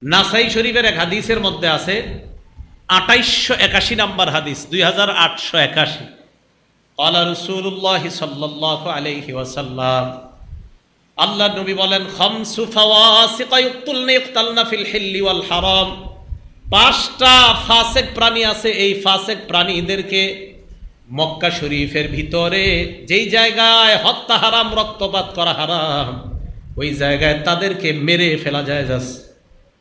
নাসাই শরীফের এক হাদিসের মধ্যে আছে 2881 নম্বর হাদিস, 2881। ক্বালা রাসূলুল্লাহ সাল্লাল্লাহু আলাইহি ওয়াসাল্লাম, আল্লাহর নবী বলেন, খামসু ফাওয়াসিক ইউকতালনা ফিল হিল্লি ওয়াল হারাম। 5টা ফাসিক প্রাণী আছে, এই ফাসিক প্রাণীদেরকে মক্কা শরীফের ভিতরে যেই জায়গায় হত্যা হারাম, রক্তপাত করা হারাম, ওই জায়গায় তাদেরকে মেরে ফেলা যায়।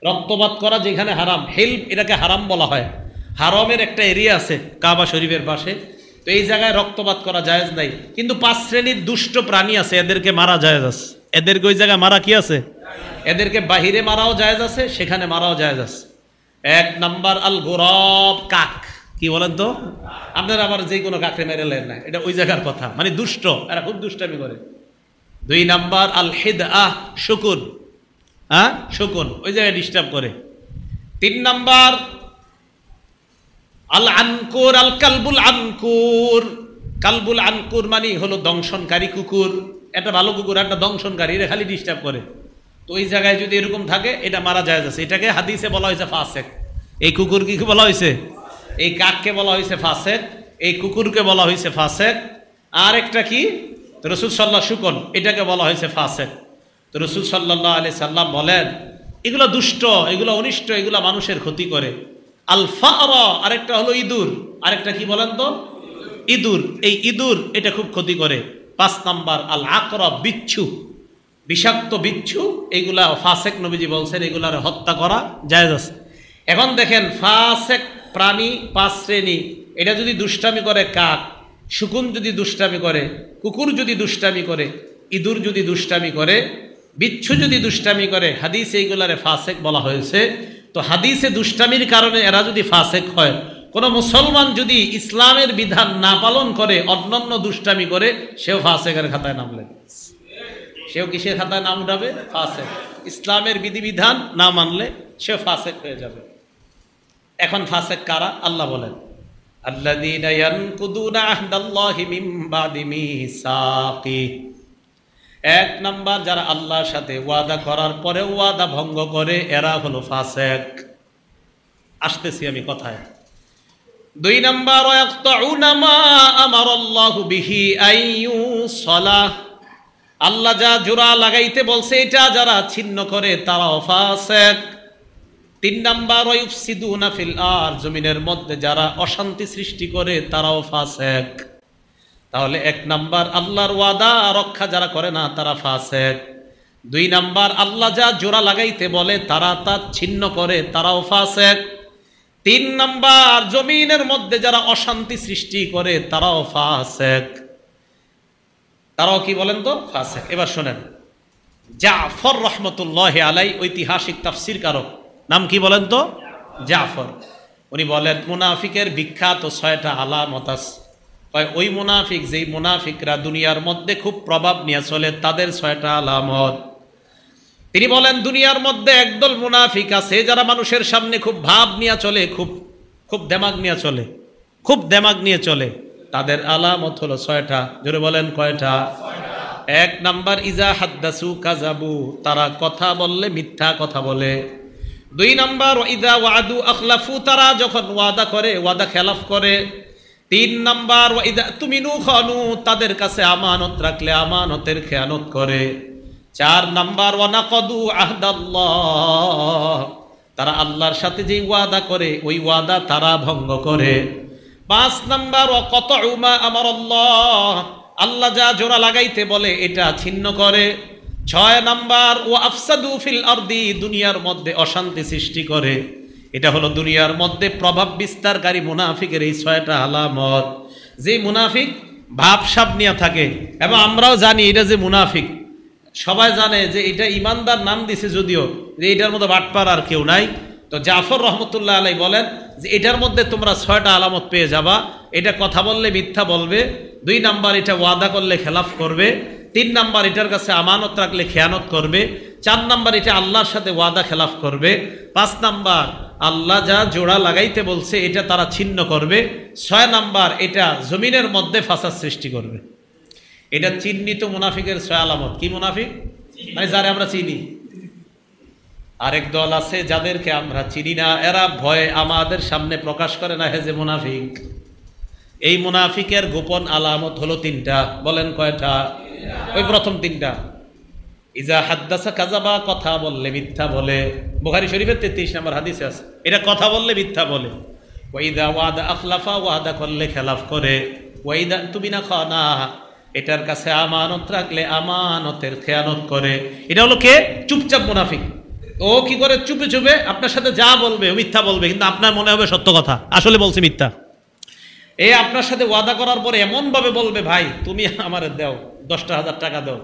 রক্তপাত করা যেখানে হারাম, হিল এটাকে হারাম বলা হয়। হারামের একটা এরিয়া আছে কাবা শরীফের পাশে, তো এই জায়গায় রক্তপাত করা জায়েজ নাই। কিন্তু 5 শ্রেণীর দুষ্ট প্রাণী আছে, এদেরকে মারা জায়েজ আছে। এদেরকে ওই জায়গায় মারা কি আছে? এদেরকে বাহিরে মারাও জায়েজ আছে, সেখানে মারাও জায়েজ আছে। 1 নাম্বার আল গোরব, কাক। কি বলেন তো? আপনারা আবার যে কোনো কাকরে মেরে লেন না, এটা ওই জায়গার কথা, মানে দুষ্ট, এরা খুব দুষ্টামি করে। 2 নাম্বার আল হিদআহ, শকুন। শকুন ওই জায়গায় ডিস্টার্ব করে। 3 নাম্বার আল আনকুর, আল কালবুল আনকুর। কালবুল আনকুর মানে হলো দংশনকারী কুকুর। একটা ভালো কুকুর, একটা দংশনকারী, এটা খালি ডিস্টার্ব করে। তো ওই জায়গায় যদি এরকম থাকে, এটা মারা যায় আছে। এটাকে হাদিসে বলা হয়েছে ফাসেক। এই কুকুর কি বলা হয়েছে? এই কাককে বলা হয়েছে ফাসেক, এই কুকুরকে বলা হয়েছে ফাসেক। আর একটা কি রাসূল সাল্লাল্লাহু শুকন, এটাকে বলা হয়েছে ফাসেক। তো রাসূল সাল্লাল্লাহু আলাইহি সাল্লাম বলেন, এগুলো দুষ্ট, এগুলো অনিষ্ট, এগুলো মানুষের ক্ষতি করে। আল ফারা, আরেকটা হলো ইঁদুর। আরেকটা কি বলেন তো? ইঁদুর। এই ইঁদুর এটা খুব ক্ষতি করে। 5 নাম্বার আল আকরাব, বিচ্ছু, বিষাক্ত বিচ্ছু। এইগুলা ফাসেক, নবীজি বলছেন এগুলার হত্যা করা জায়েজ আছে। এখন দেখেন, ফাসেক প্রাণী 5 শ্রেণী। এটা যদি দুষ্টামি করে, কাক, শকুন যদি দুষ্টামি করে, কুকুর যদি দুষ্টামি করে, ইঁদুর যদি দুষ্টামি করে, বিচ্ছু যদি দুষ্টামি করে, হাদিসে এইগুলারে ফাসেক বলা হয়েছে। তো হাদিসে দুষ্টামির কারণে এরা যদি ফাসেক হয়, কোনো মুসলমান যদি ইসলামের বিধান না পালন করে, অন্যান্য দুষ্টামি করে, সেও ফাসেকের খাতায় নাম লেখে। সেও কিসের খাতায় নাম উঠাবে? ফাসেক। ইসলামের বিধিবিধান না মানলে সেও ফাসেক হয়ে যাবে। এখন ফাসেক কারা? আল্লাহ বলেন, আল্লাযীনা ইয়ানকুদুনা আহদাল্লাহি মিন বাদি মিসাকি। 1 নাম্বার, যারা আল্লাহর সাথে ওয়াদা করার পরে ওয়াদা ভঙ্গ করে, এরা হলো ফাসেক। আসতেছি আমি কথায়। 2 নাম্বার, ওয়ায়াকতাউনা মা আমারাল্লাহু বিহি আইয়ুসালাহ। আল্লাহ যা জোড়া লাগাইতে বলছে, এটা যারা ছিন্ন করে, তারাও ফাসেক। 3 নাম্বার, ওয়ায়ুফসিদুনা ফিল আরদ, জমিনের মধ্যে যারা অশান্তি সৃষ্টি করে, তারাও ফাসেক। তাহলে 1 নাম্বার, আল্লাহর ওয়াদা রক্ষা যারা করে না, তারা ফাসেক। 2 নাম্বার, আল্লাহ যা জোড়া লাগাইতে বলে, তারা তা ছিন্ন করে, তারাও ফাসেক। 3 নাম্বার, জমিনের মধ্যে যারা অশান্তি সৃষ্টি করে, তারাও ফাসেক। তারাও কি বলেন তো? ফাসেক। এবার শোনেন, জাফর রহমতুল্লাহি আলাইহি, ঐতিহাসিক তাফসীর কারক, নাম কি বলেন তো? জাফর। উনি বলেন, মুনাফিকের বিখ্যাত 6টা আলামত আছে। ওই মুনাফিক, যেই মুনাফিকরা দুনিয়ার মধ্যে খুব প্রভাব নিয়ে চলে, তাদের 6টা আলামত। তিনি বলেন, দুনিয়ার মধ্যে একদল মুনাফিক আছে, যারা মানুষের সামনে খুব ভাব নিয়ে চলে, খুব দেমাগ নিয়ে চলে, খুব দেমাগ নিয়ে চলে। তাদের আলামত হলো 6টা। জোরে বলেন, কয়টা? 1 নাম্বার, ইজা হাদ্দাসু কাযাবু, তারা কথা বললে মিথ্যা কথা বলে। 2 নাম্বার, ইজা ওয়াদু আখলাফু, তারা যখন ওয়াদা করে, ওয়াদা খেলাফ করে। 3 নাম্বার, ইজা তুমিনু খানু, তাদের কাছে আমানত রাখলে আমানতের খেয়ানত করে। 4 নাম্বার, ওয়ানাকাদু আহদাল্লাহ, তারা আল্লাহর সাথে যে ওয়াদা করে, ওই ওয়াদা তারা ভঙ্গ করে। 5 নাম্বার, ওয়াকাতউ মা আমারাল্লাহ, আল্লাহ যা জোড়া লাগাইতে বলে, এটা ছিন্ন করে। 6 নাম্বার, ওয়া আফসাদু ফিল আরদি, দুনিয়ার মধ্যে অশান্তি সৃষ্টি করে। এটা হলো দুনিয়ার মধ্যে প্রভাব বিস্তারকারী মুনাফিকের এই 6টা আলামত। যে মুনাফিক ভাবসাব নিয়ে থাকে, এবং আমরাও জানি এটা যে মুনাফিক, সবাই জানে যে এটা ইমানদার নাম দিছে, যদিও যে এটার মধ্যে বাটপার আর কেউ নাই। তো জাফর রহমতুল্লাহ আলাইহি বলেন যে এটার মধ্যে তোমরা 6টা আলামত পেয়ে যাবা। এটা কথা বললে মিথ্যা বলবে। 2 নাম্বার, এটা ওয়াদা করলে খেলাফ করবে। 3 নাম্বার, এটার কাছে আমানত রাখলে খেয়ানত করবে। 4 নাম্বার, এটা আল্লাহর সাথে ওয়াদা খেলাফ করবে। 5 নাম্বার, আল্লাহ যা জোড়া লাগাইতে বলছে, এটা তারা ছিন্ন করবে। 6 নাম্বার, এটা জমিনের মধ্যে ফাসাদ সৃষ্টি করবে। এটা চিহ্নিত মুনাফিকের 6 আলামত। কি মুনাফিক? মানে যারা আমরা চিনি। আরেক দল আছে যাদেরকে আমরা চিনি না, এরা ভয়ে আমাদের সামনে প্রকাশ করে না, হেজে মুনাফিক। এই মুনাফিকের গোপন আলামত হলো তিনটা। বলেন কয়টা? ওই প্রথম তিনটা। ইজা হাদ্দাসা কাযাবা, কথা বললে মিথ্যা বলে। বুখারী শরীফের 33 নম্বর হাদিসে আছে, এটা কথা বললে মিথ্যা বলে। ওয়াইদা ওয়াদা আখলাফা, ওয়াদা করলে খেলাফ করে। ওয়াইদা তুমিনা খানা, এটার কাছে আমানত রাখলে আমানতের খেয়ানত করে। এটা হলো কে? চুপচাপ মুনাফিক। ও কি করে? চুপে চুপে আপনার সাথে যা বলবে মিথ্যা বলবে, কিন্তু আপনার মনে হবে সত্য কথা, আসলে বলছে মিথ্যা। এ আপনার সাথে ওয়াদা করার পরে এমন ভাবে বলবে, ভাই তুমি আমারে দাও 10,000 টাকা দাও,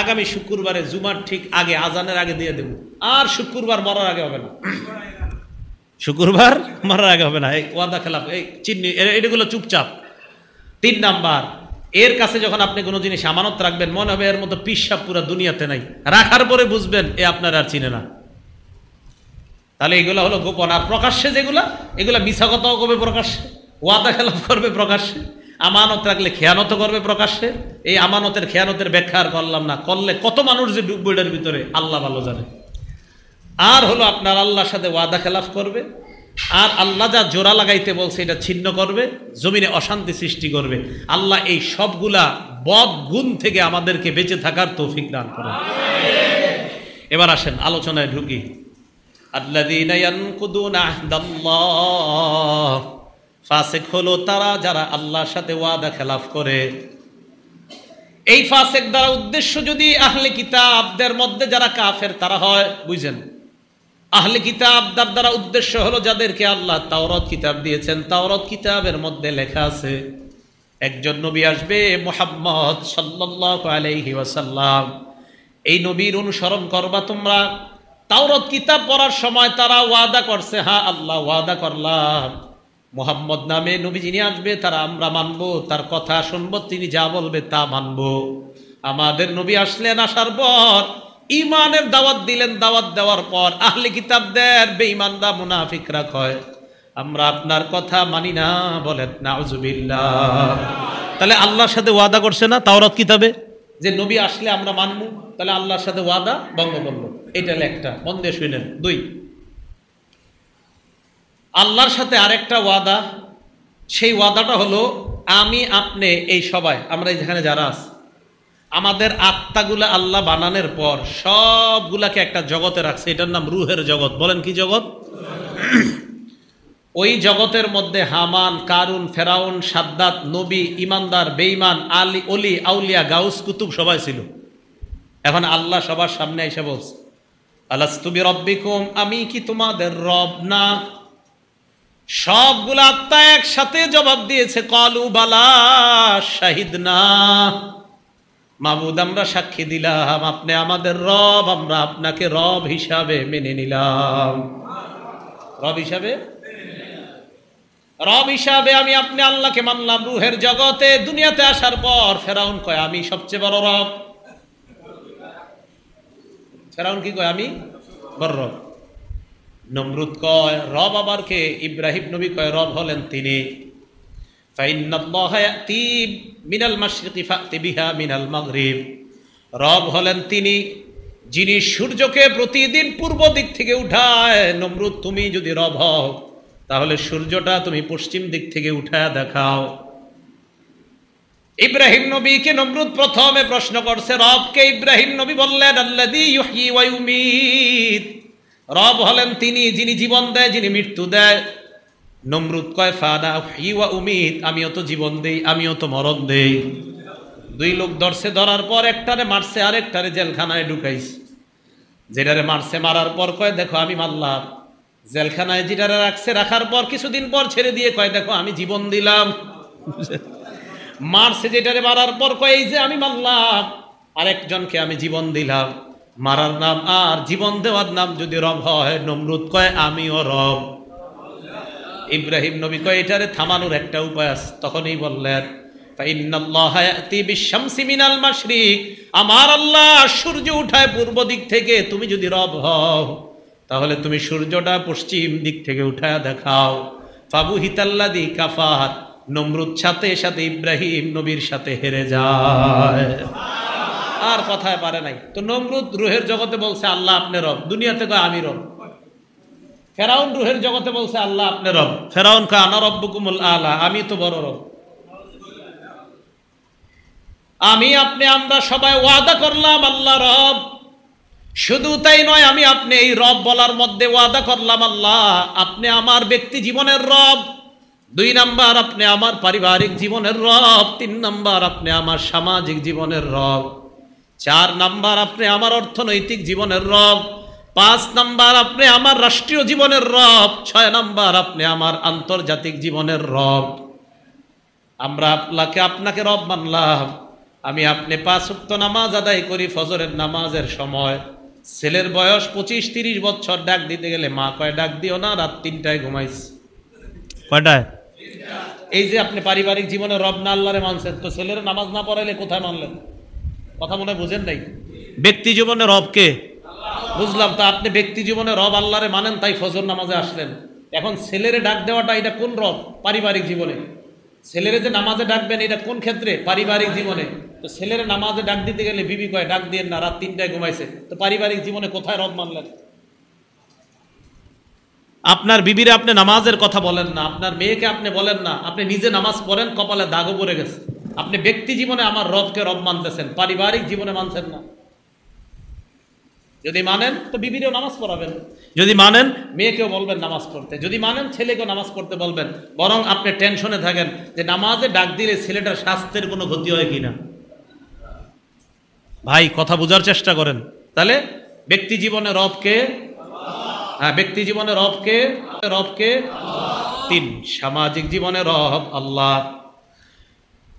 আগামী শুক্রবারে জুমার ঠিক আগে, আজানের আগে দিয়ে দেব। আর শুক্রবার মরার আগে হবে না, শুক্রবার মরার আগে হবে না। এই ওয়াদা খেলাফ, এই চিন্নি, এগুলো চুপচাপ। 3 নাম্বার, এর কাছে যখন আপনি কোনো জিনিস আমানত রাখবেন, মনে হবে এর মতো পিসাব পুরো দুনিয়াতে নাই, রাখার পরে বুঝবেন এ আপনার আর চিনে না। তাহলে এগুলো হলো গোপন। আর প্রকাশ্যে যেগুলা, এগুলা মিছা কথাও করবে প্রকাশ্যে, ওয়াদা খেলাফ করবে প্রকাশ্যে, আমানত রাখলে খেয়ানত করবে প্রকাশ্যে। এই আমানতের খেয়ানতের ব্যাখ্যা আর করলাম না, করলে কত মানুষ যে ডুববে এটার ভিতরে আল্লাহ ভালো জানে। আর হলো আপনার আল্লাহর সাথে ওয়াদা খেলাফ করবে, আর আল্লাহ যা জোড়া লাগাইতে বলছে এটা ছিন্ন করবে, জমিনে অশান্তি সৃষ্টি করবে। আল্লাহ এই সবগুলা বদ গুণ থেকে আমাদেরকে বেঁচে থাকার তৌফিক দান করেন। এবার আসেন আলোচনায় ঢুকি। আল্লাযীনা ইয়ানকুদুনা আহদাল্লাহ, ফাসিক হলো তারা যারা আল্লাহর সাথে ওয়াদা খেলাফ করে। এই ফাসিক দ্বারা উদ্দেশ্য যদি আহলে কিতাবদের মধ্যে যারা কাফের তারা হয়, বুঝেন। আহলে কিতাবদের দ্বারা উদ্দেশ্য হলো যাদেরকে আল্লাহ তাওরাত কিতাব দিয়েছেন। তাওরাত কিতাবের মধ্যে লেখা আছে একজন নবী আসবে, মুহাম্মদ সাল্লাল্লাহু আলাইহি ওয়াসাল্লাম। এই নবীর অনুসরণ করবা তোমরা। তাওরাত কিতাব পড়ার সময় তারা ওয়াদা করছে, হ্যাঁ আল্লাহ ওয়াদা করলাম মুহাম্মদ নামে নবী যিনি আসবে তারা আমরা মানবো, তার কথা শুনবো, তিনি যা বলবে তা মানবো। আমাদের নবী আসলেন, আসার পর ইমানের দাওয়াত দিলেন, দাওয়াত দেওয়ার পর আহলে কিতাবদের বেঈমানরা মুনাফিকরা কয় আমরা আপনার কথা মানি না, বলেন নাউজুবিল্লাহ। তাহলে আল্লাহর সাথে ওয়াদা করছে না তাওরাত কিতাবে যে নবী আসলে আমরা মানবো, তাহলে আল্লাহর সাথে ওয়াদা ভঙ্গ করলো। এটা একটা মন দিয়ে শুনেন। 2, আল্লাহর সাথে আরেকটা ওয়াদা, সেই ওয়াদাটা হলো আমি আপনি এই সবাই আমরা যেখানে যারা আছি, আমাদের আত্মাগুলা আল্লাহ বানানোর পর সবগুলাকে একটা জগতে রাখছে, এটার নাম রুহের জগৎ। বলেন কি জগৎ? ওই জগতের মধ্যে হামান, কারুন, ফেরাউন, সাদ্দাত, নবী, ইমানদার, বেঈমান, আলী, অলি, আউলিয়া, গাউস, কুতুব সবাই ছিল। এখন আল্লাহ সবার সামনে এসে বলছে আলাস্তু বিরাব্বিকুম, আমি কি তোমাদের রব না? সবগুলা আত্মা একসাথে জবাব দিয়েছে ক্বালু বালা শাহিদনা, মাবুদ আমরা সাক্ষী দিলাম আপনি আমাদের রব, আমরা আপনাকে রব হিসাবে মেনে নিলাম। রব হিসাবে, রব হিসাবে আমি আপনি আল্লাহকে মানলাম রুহের জগতে। দুনিয়াতে আসার পর ফেরাউন কয় আমি সবচেয়ে বড় রব। ফেরাউন কি কয়? আমি বড় রব। নমরুদ কয় রব আবার কে? ইব্রাহিম নবী কয় রব হলেন তিনি। ফাইন্নাল্লাহা ইয়াতি মিনাল মাশরিকি ফাতি বিহা মিনাল মাগরিব, রব হলেন তিনি যিনি সূর্যকে প্রতিদিন পূর্ব দিক থেকে উঠায়। নমরুদ তুমি যদি রব হও তাহলে সূর্যটা তুমি পশ্চিম দিক থেকে উঠায় দেখাও। ইব্রাহিম নবীকে নমরুদ প্রথমে প্রশ্ন করছে রবকে। ইব্রাহিম নবী বললেন আল্লাযী ইউহয়ী ওয়া ইউমীত, রব হলেন তিনি যিনি জীবন দেয়, যিনি মৃত্যু দেয়। নমরুদ কয় ফানা উহয়ী ওয়া উমীত, আমিও তো জীবন দেই, আমিও তো মরণ দেই। 2 লোক ধরছে, ধরার পর একটারে মারছে, আরেকটারে জেলখানায় ঢুকাইছে। যেটারে মারছে মারার পর কয় দেখো আমি মারলাম। জেলখানায় যেটারে রাখছে রাখার পর কিছুদিন পর ছেড়ে দিয়ে কয় দেখো আমি জীবন দিলাম। মারছে যেটারে মারার পর কয় এই যে আমি মারলাম, আরেকজনকে আমি জীবন দিলাম। মারার নাম আর জীবন দেওয়ার নাম যদি রব হয়, নমরুদ কয় আমিও রব। ইব্রাহিম নবী কয় এটারে থামানোর একটা উপায় আছে। তখনই বললেন ফাইন্নাল্লাহা ইয়াতি বিশ-শামসি মিনাল মাশরিক, আমার আল্লাহ সূর্য উঠায় পূর্ব দিক থেকে। তুমি যদি রব হও তাহলে তুমি সূর্যটা পশ্চিম দিক থেকে উঠায় দেখাও। ফাবুহিতাল্লাযী কাফার, নমরুদ সাথে সাথে ইব্রাহিম নবীর সাথে হেরে যায়। আর কথায় পারে নাই। তো নমরুদ রুহের জগতে বলছে আল্লাহ আপনি রব, দুনিয়াতে কয় আমি রব। ফেরাউন রুহের জগতে বলছে আল্লাহ আপনি রব, ফেরাউন কয় আনা রব্বুকুমুল আলা, আমি তো বড় রব। আমি আপনি আমরা সবাই ওয়াদা করলাম আল্লাহ রব। শুধু তাই নয়, আমি আপনি এই রব বলার মধ্যে ওয়াদা করলাম আল্লাহ আপনি আমার ব্যক্তি জীবনের রব, 2 নাম্বার আপনি আমার পারিবারিক জীবনের রব, 3 নাম্বার আপনি আমার সামাজিক জীবনের রব, 4 নাম্বার আপনি আমার অর্থনৈতিক জীবনের রব, 5 নাম্বার আপনি আমার রাষ্ট্রীয় জীবনের রব, 6 নাম্বার আপনি আমার আন্তর্জাতিক জীবনের রব। আমরা আপনাকে রব মানলাম। আমি আপনি 5 ওয়াক্ত নামাজ আদায় করি ফজরের নামাজের সময়। ছেলের বয়স 25-30 বছর, ডাক দিতে গেলে মা কয় ডাক দিও না, রাত 3টায় ঘুমাইছে। কয়টায়? এই যে আপনি পারিবারিক জীবনে রব না আল্লাহরে মানছেন, তো ছেলের নামাজ না পড়াইলে কোথায় মানলেন? কথা মনে বুঝেন নাই? ব্যক্তি জীবনে রবকে বুঝলাম, তো আপনি ব্যক্তি জীবনে রব আল্লাহরে মানেন, তাই ফজর নামাজে আসলেন। এখন ছেলেরে ডাক দেওয়াটা এটা কোন রব? পারিবারিক জীবনে। ছেলেরে যে নামাজে ডাকবেন এটা কোন ক্ষেত্রে? পারিবারিক জীবনে। তো ছেলেরে নামাজে ডাক দিতে গেলে বিবি কয় ডাক দিয়েন না, রাত 3টায় ঘুমাইছে। তো পারিবারিক জীবনে কোথায় রব মানলেন? আপনার বিবিরে আপনি নামাজের কথা বলেন না, আপনার মেয়েকে আপনি বলেন না, আপনি নিজে নামাজ পড়েন, কপালে দাগও পড়ে গেছে। আপনি ব্যক্তি জীবনে আমার রবকে রব মানতেছেন, পারিবারিক জীবনে মানছেন না। যদি মানেন তো বিবিরেও নামাজ পড়াবেন, যদি মানেন মেয়েকেও বলবেন নামাজ পড়তে, যদি মানেন ছেলেকেও নামাজ পড়তে বলবেন। বরং আপনি টেনশনে থাকেন যে নামাজে ডাক দিলে ছেলেটার স্বাস্থ্যের কোনো ক্ষতি হয় কিনা। ভাই কথা বোঝার চেষ্টা করেন। তাহলে ব্যক্তি জীবনে রবকে, হ্যাঁ ব্যক্তি জীবনে রবকে, 3 সামাজিক জীবনে রব আল্লাহ।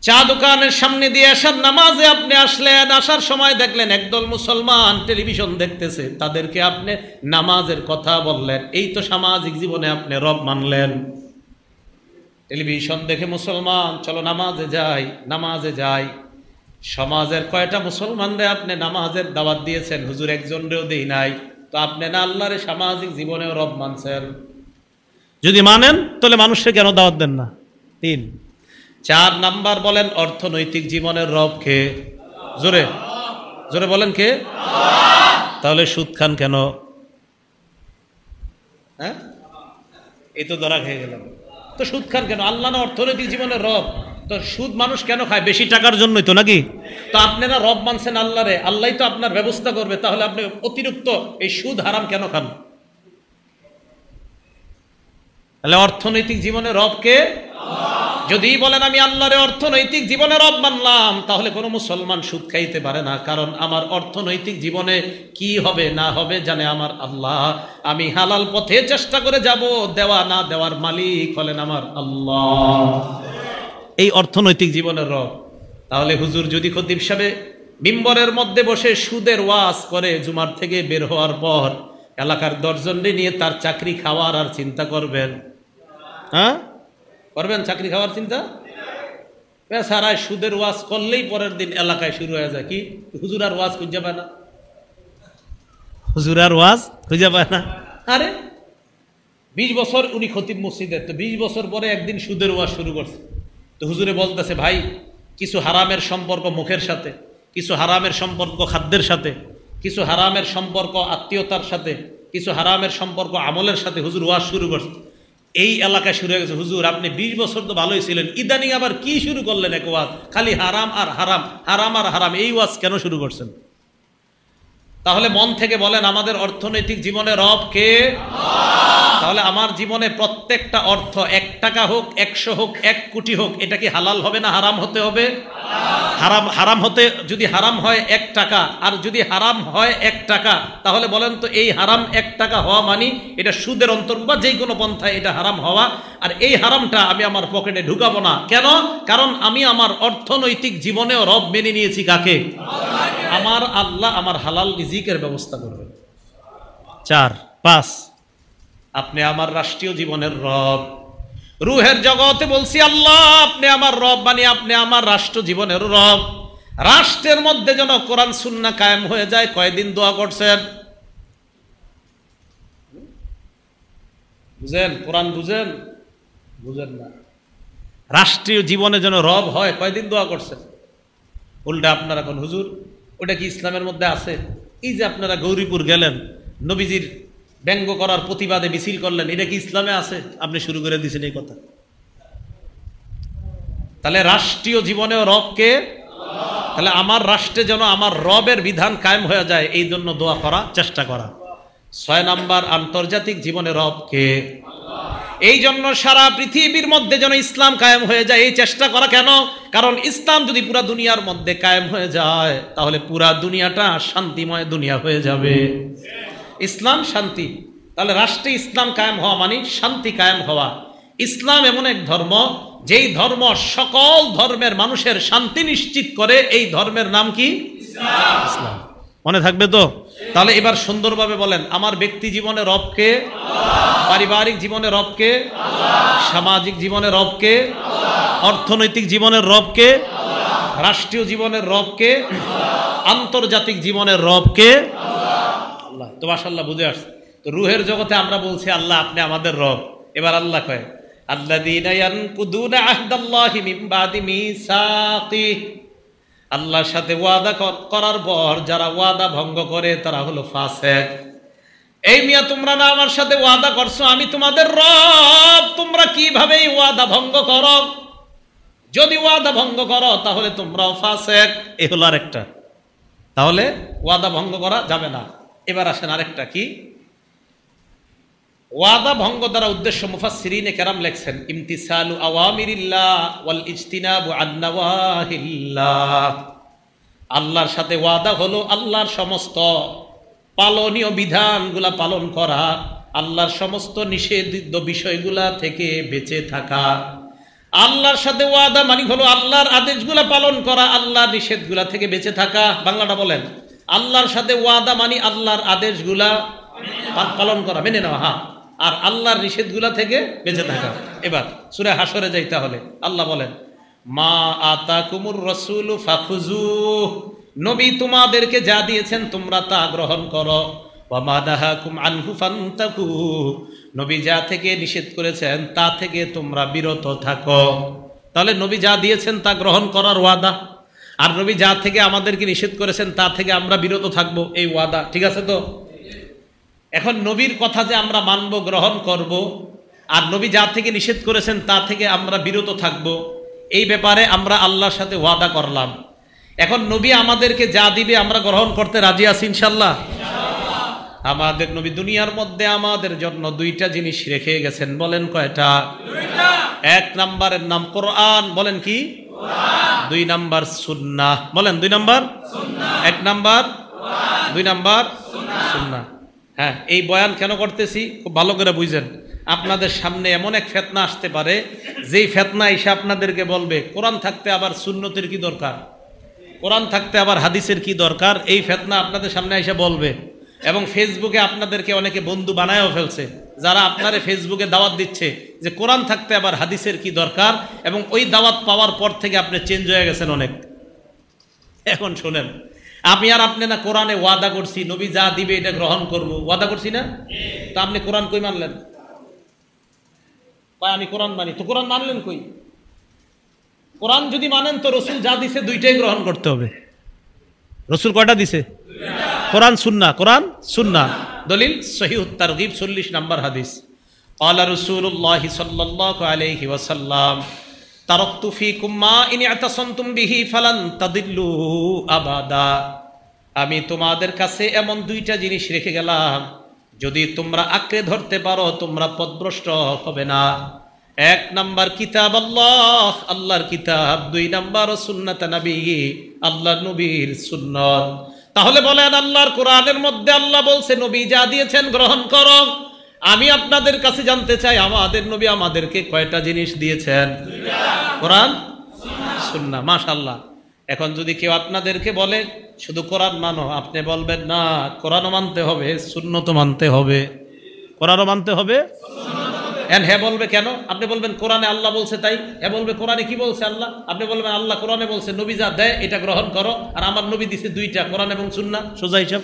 চা দোকানের সামনে দিয়ে আসার নামাজে আপনি আসলেন, আসার সময় দেখলেন একদল মুসলমান টেলিভিশন দেখতেছে, তাদেরকে আপনি নামাজের কথা বললেন, এই তো সামাজিক জীবনে আপনি রব মানলেন। টেলিভিশন দেখে মুসলমান, চলো নামাজে যাই, নামাজে যাই। সমাজের কয়টা মুসলমানরে আপনি নামাজের দাওয়াত দিয়েছেন? হুজুর একজনরেও দেই নাই। তো আপনি না আল্লাহরে সামাজিক জীবনেও রব মানছেন? যদি মানেন তাহলে মানুষকে কেন দাওয়াত দেন না? 3। 4 নাম্বার বলেন অর্থনৈতিক জীবনের রব কে? জোরে জোরে বলেন কে? তাহলে সুদ খান কেন? হ্যাঁ এই তো ধরা খেয়ে গেলাম। তো সুদ খান কেন? আল্লাহ না অর্থনৈতিক জীবনের রব, তো সুদ মানুষ কেন খায়? বেশি টাকার জন্যই তো, নাকি? তো আপনারা রব মানছেন আল্লাহরে, আল্লাহই তো আপনার ব্যবস্থা করবে, তাহলে আপনি অতিরিক্ত এই সুদ হারাম কেন খান? তাহলে অর্থনৈতিক জীবনে রব কে? যদি বলেন আমি আল্লাহরে অর্থনৈতিক জীবনে রব মানলাম, তাহলে কোনো মুসলমান সুদ খাইতে পারে না, কারণ আমার অর্থনৈতিক জীবনে কি হবে না হবে জানে আমার আল্লাহ। আমি হালাল পথে চেষ্টা করে যাব, দেওয়া না দেওয়ার মালিক হলেন আমার আল্লাহ। এই অর্থনৈতিক জীবনের রব। তাহলে হুজুর যদি খতিব সাহেব মিম্বরের মধ্যে বসে সুদের ওয়াজ করে, জুমার থেকে বের হওয়ার পর এলাকার 10 জনকে নিয়ে তার চাকরি খাওয়ার আর চিন্তা করবেন? হ্যাঁ করবেন? চাকরি খাওয়ার চিন্তা? সারায় সুদের ওয়াজ করলেই পরের দিন এলাকায় শুরু হয়ে যায় কি হুজুর আর ওয়াজ খুঁজে পায় না, হুজুর আর ওয়াজ খুঁজে পায় না। আরে 20 বছর উনি খতিব মসজিদের, তো 20 বছর পরে একদিন সুদের ওয়াজ শুরু করছে। তো হুজুরে বলতেছে ভাই কিছু হারামের সম্পর্ক মুখের সাথে, কিছু হারামের সম্পর্ক খাদ্যের সাথে, কিছু হারামের সম্পর্ক আত্মীয়তার সাথে, কিছু হারামের সম্পর্ক আমলের সাথে হুজুর ওয়াজ শুরু করছে। এই এলাকায় শুরু হয়ে গেছে, হুজুর আপনি 20 বছর তো ভালোই ছিলেন, ইদানিং আবার কি শুরু করলেন এক ওয়াজ, খালি হারাম আর হারাম, হারাম আর হারাম, এই ওয়াজ কেন শুরু করছেন? তাহলে মন থেকে বলেন আমাদের অর্থনৈতিক জীবনে রব কে? তাহলে আমার জীবনে প্রত্যেকটা অর্থ 1 টাকা হোক, 100 হোক, 1 কোটি হোক, এটা কি হালাল হবে না হারাম হতে হবে? হারাম। হারাম হতে, যদি হারাম হয় 1 টাকা, আর যদি হারাম হয় 1 টাকা, তাহলে বলেন তো এই হারাম 1 টাকা হওয়া মানে এটা সুদের অন্তর্গত বা যে কোনো পন্থায় এটা হারাম হওয়া, আর এই হারামটা আমি আমার পকেটে ঢুকাবো না। কেন? কারণ আমি আমার অর্থনৈতিক জীবনেও রব মেনে নিয়েছি কাকে? আমার আল্লাহ আমার হালাল রিজিকের ব্যবস্থা করবেন। 4, 5 আপনি আমার রাষ্ট্রীয় জীবনের রব। রুহের জগতে বলছি আল্লাহ আপনি আমার রব, মানে আপনি আমার রাষ্ট্র জীবনের রব। রাষ্ট্রের মধ্যে যেন কোরআন সুন্নাহ কায়েম হয়ে যায়, কয়দিন দোয়া করছেন? বুঝেন? কোরআন বুঝেন? বুঝেন না। রাষ্ট্রীয় জীবনে যেন রব হয়, কয়দিন দোয়া করছেন? উল্টা আপনারা এখন হুজুর ওটা কি ইসলামের মধ্যে আছে? এই যে আপনারা গৌরীপুর গেলেন, নবীজির ব্যঙ্গ করার প্রতিবাদে মিছিল করলেন, এটা কি ইসলামে আছে? আপনি শুরু করে দিয়েছেন এই কথা। তাহলে রাষ্ট্রীয় জীবনেও রবকে, তাহলে আমার রাষ্ট্রে যেন আমার রবের বিধান কায়েম হয়ে যায়, এই জন্য দোয়া করা, চেষ্টা করা। 6 নাম্বার, আন্তর্জাতিক জীবনে রবকে, এই জন্য সারা পৃথিবীর মধ্যে যেন ইসলাম কায়েম হয়ে যায়, এই চেষ্টা করা। কেন? কারণ ইসলাম যদি পুরা দুনিয়ার মধ্যে কায়েম হয়ে যায়, তাহলে পুরা দুনিয়াটা শান্তিময় দুনিয়া হয়ে যাবে। ইসলাম শান্তি, তাহলে রাষ্ট্রে ইসলাম কায়েম হওয়া মানে শান্তি কায়েম হওয়া। ইসলাম এমন এক ধর্ম, যেই ধর্ম সকল ধর্মের মানুষের শান্তি নিশ্চিত করে। এই ধর্মের নাম কি? ইসলাম। মনে থাকবে তো? তাহলে এবার সুন্দরভাবে বলেন, আমার ব্যক্তি জীবনে রবকে, পারিবারিক জীবনে রবকে, সামাজিক জীবনে রবকে, অর্থনৈতিক জীবনের রবকে, রাষ্ট্রীয় জীবনের রবকে, আন্তর্জাতিক জীবনের রবকে আল্লাহ। তো মাশাআল্লাহ বুঝে আসছে। তো রুহের জগতে আমরা বলছি আল্লাহ আপনি আমাদের রব। এবার আল্লাহ কয়, আল্লাযীনা ইয়ানকুদুনা আহদাল্লাহি মিন বাদি মিসাকি, আল্লাহর সাথে ওয়াদা করার পর যারা ওয়াদা ভঙ্গ করে তারা হলো ফাসিক। এই মিয়া, তোমরা না আমার সাথে ওয়াদা করছো আমি তোমাদের রব, তোমরা কিভাবে এই ওয়াদা ভঙ্গ করো? যদি ওয়াদা ভঙ্গ করো তাহলে তোমরাও ফাসিক। এই হলো আরেকটা, তাহলে ওয়াদা ভঙ্গ করা যাবে না। এবার আসেন আরেকটা, কি ওয়াদা ভঙ্গ দ্বারা উদ্দেশ্য? মুফাসসিরিনে কেরাম লেখছেন, ইমতিসালু আওয়ামিরিল্লাহ ওয়াল ইজতিনাবু আন নাওয়াহিল্লাহ। আল্লাহর সাথে ওয়াদা হলো আল্লাহর সমস্ত পালনীয় বিধানগুলা পালন করা, আল্লাহর সমস্ত নিষিদ্ধ বিষয়গুলা থেকে বেঁচে থাকা। আল্লাহর সাথে ওয়াদা মানে হলো আল্লাহর আদেশগুলা পালন করা, আল্লাহর নিষেধগুলা থেকে বেঁচে থাকা। বাংলাটা বলেন, আল্লাহর সাথে ওয়াদা মানে আল্লাহর আদেশগুলা পালন করা, মেনে নেওয়া, হ্যাঁ, আর আল্লাহর নিষেধগুলা থেকে বেঁচে থাকা। এবার সূরা হাসরে যাইতে হলে আল্লাহ বলেন, মা আতাকুমুর রাসূলু ফাখুযুহ, নবী তোমাদেরকে যা দিয়েছেন তোমরা তা গ্রহণ করো। ওয়া মা নাহাকুম আনহু ফান্তাকু, নবী যা থেকে নিষেধ করেছেন তা থেকে তোমরা বিরত থাকো। তাহলে নবী যা দিয়েছেন তা গ্রহণ করার ওয়াদা, আর নবী যা থেকে আমাদেরকে নিষেধ করেছেন তা থেকে আমরা বিরত থাকবো, এই ওয়াদা। ঠিক আছে তো? এখন নবীর কথা যে আমরা মানব, গ্রহণ করব, আর নবী যা থেকে নিষেধ করেছেন তা থেকে আমরা বিরত থাকব, এই ব্যাপারে আমরা আল্লাহর সাথে ওয়াদা করলাম। এখন নবী আমাদেরকে যা দিবে আমরা গ্রহণ করতে রাজি আছি ইনশাআল্লাহ। আমাদের নবী দুনিয়ার মধ্যে আমাদের জন্য 2টা জিনিস রেখে গেছেন, বলেন কয়টা? 1 নাম্বারের নাম কোরআন, বলেন কি? 2 নাম্বার সুন্নাহ, বলেন 2 নাম্বার। 1 নাম্বার, 2 নাম্বার সুন্নাহ। হ্যাঁ, এই বয়ান কেন করতেছি খুব ভালো করে বুঝেন। আপনাদের সামনে এমন এক ফিতনা আসতে পারে, যেই ফিতনা এসে আপনাদেরকে বলবে কোরআন থাকতে আবার সুন্নতের কি দরকার, কোরআন থাকতে আবার হাদিসের কি দরকার। এই ফিতনা আপনাদের সামনে এসে বলবে, এবং ফেসবুকে আপনাদেরকে অনেকে বন্ধু বানায়ও ফেলছে, যারা আপনারে ফেসবুকে দাওয়াত দিচ্ছে যে কোরআন থাকতে আবার হাদিসের কি দরকার, এবং ওই দাওয়াত পাওয়ার পর থেকে আপনি চেঞ্জ হয়ে গেছেন অনেক। এখন শোনেন, আমি আর আপনি না কোরআনে ওয়াদা করছি নবী যা দিবে এটা গ্রহণ করব, ওয়াদা করছি না? তা আপনি কোরআন কই মানলেন? আমি কোরআন মানি, তো কোরআন মানলেন কই? কোরআন যদি মানেন তো রসুল যা দিছে 2টাই গ্রহণ করতে হবে। রসুল কয়টা দিছে? কোরআন সুন্নাহ, কোরআন সুন্নাহ। দলিল সহিহুত তারগিব 40 নম্বর হাদিস, ক্বালা রাসূলুল্লাহ সাল্লাল্লাহু আলাইহি ওয়াসাল্লাম, তারাকতু ফীকুম মা ইন ইতাসামতুম বিহি ফালান তাদিল্লু আবাদা। আমি তোমাদের কাছে এমন 2টা জিনিস রেখে গেলাম, যদি তোমরা আঁকড়ে ধরতে পারো তোমরা পথভ্রষ্ট হবে না। 1 নাম্বার কিতাব আল্লাহ, আল্লাহর কিতাব। 2 নাম্বার সুন্নাত নবী, আল্লাহর নবীর সুন্নাত। তাহলে বলেন, আল্লাহর কোরআনের মধ্যে আল্লাহ বলছে নবী যা দিয়েছেন গ্রহণ করো। আমি আপনাদের কাছে জানতে চাই, আমাদের নবী আমাদেরকে কয়টা জিনিস দিয়েছেন? 2টা, কোরআন সুন্নাহ। মাশাআল্লাহ। এখন যদি কেউ আপনাদেরকে বলে শুধু কোরআন মানো, আপনি বলবেন না, কোরআনও মানতে হবে, সুন্নতও মানতে হবে। কোরআনও মানতে হবে, হ্যাঁ বলবে কেন? আপনি বলবেন কোরআনে আল্লাহ বলছে তাই। হ্যাঁ বলবে কোরআনে কি বলছে আল্লাহ? আপনি বলবেন আল্লাহ কোরআনে বলছে নবী যা দেয় এটা গ্রহণ করো, আর আমার নবী দিছে 2টা, কোরআন এবং সুন্নাহ। সোজা হিসাব।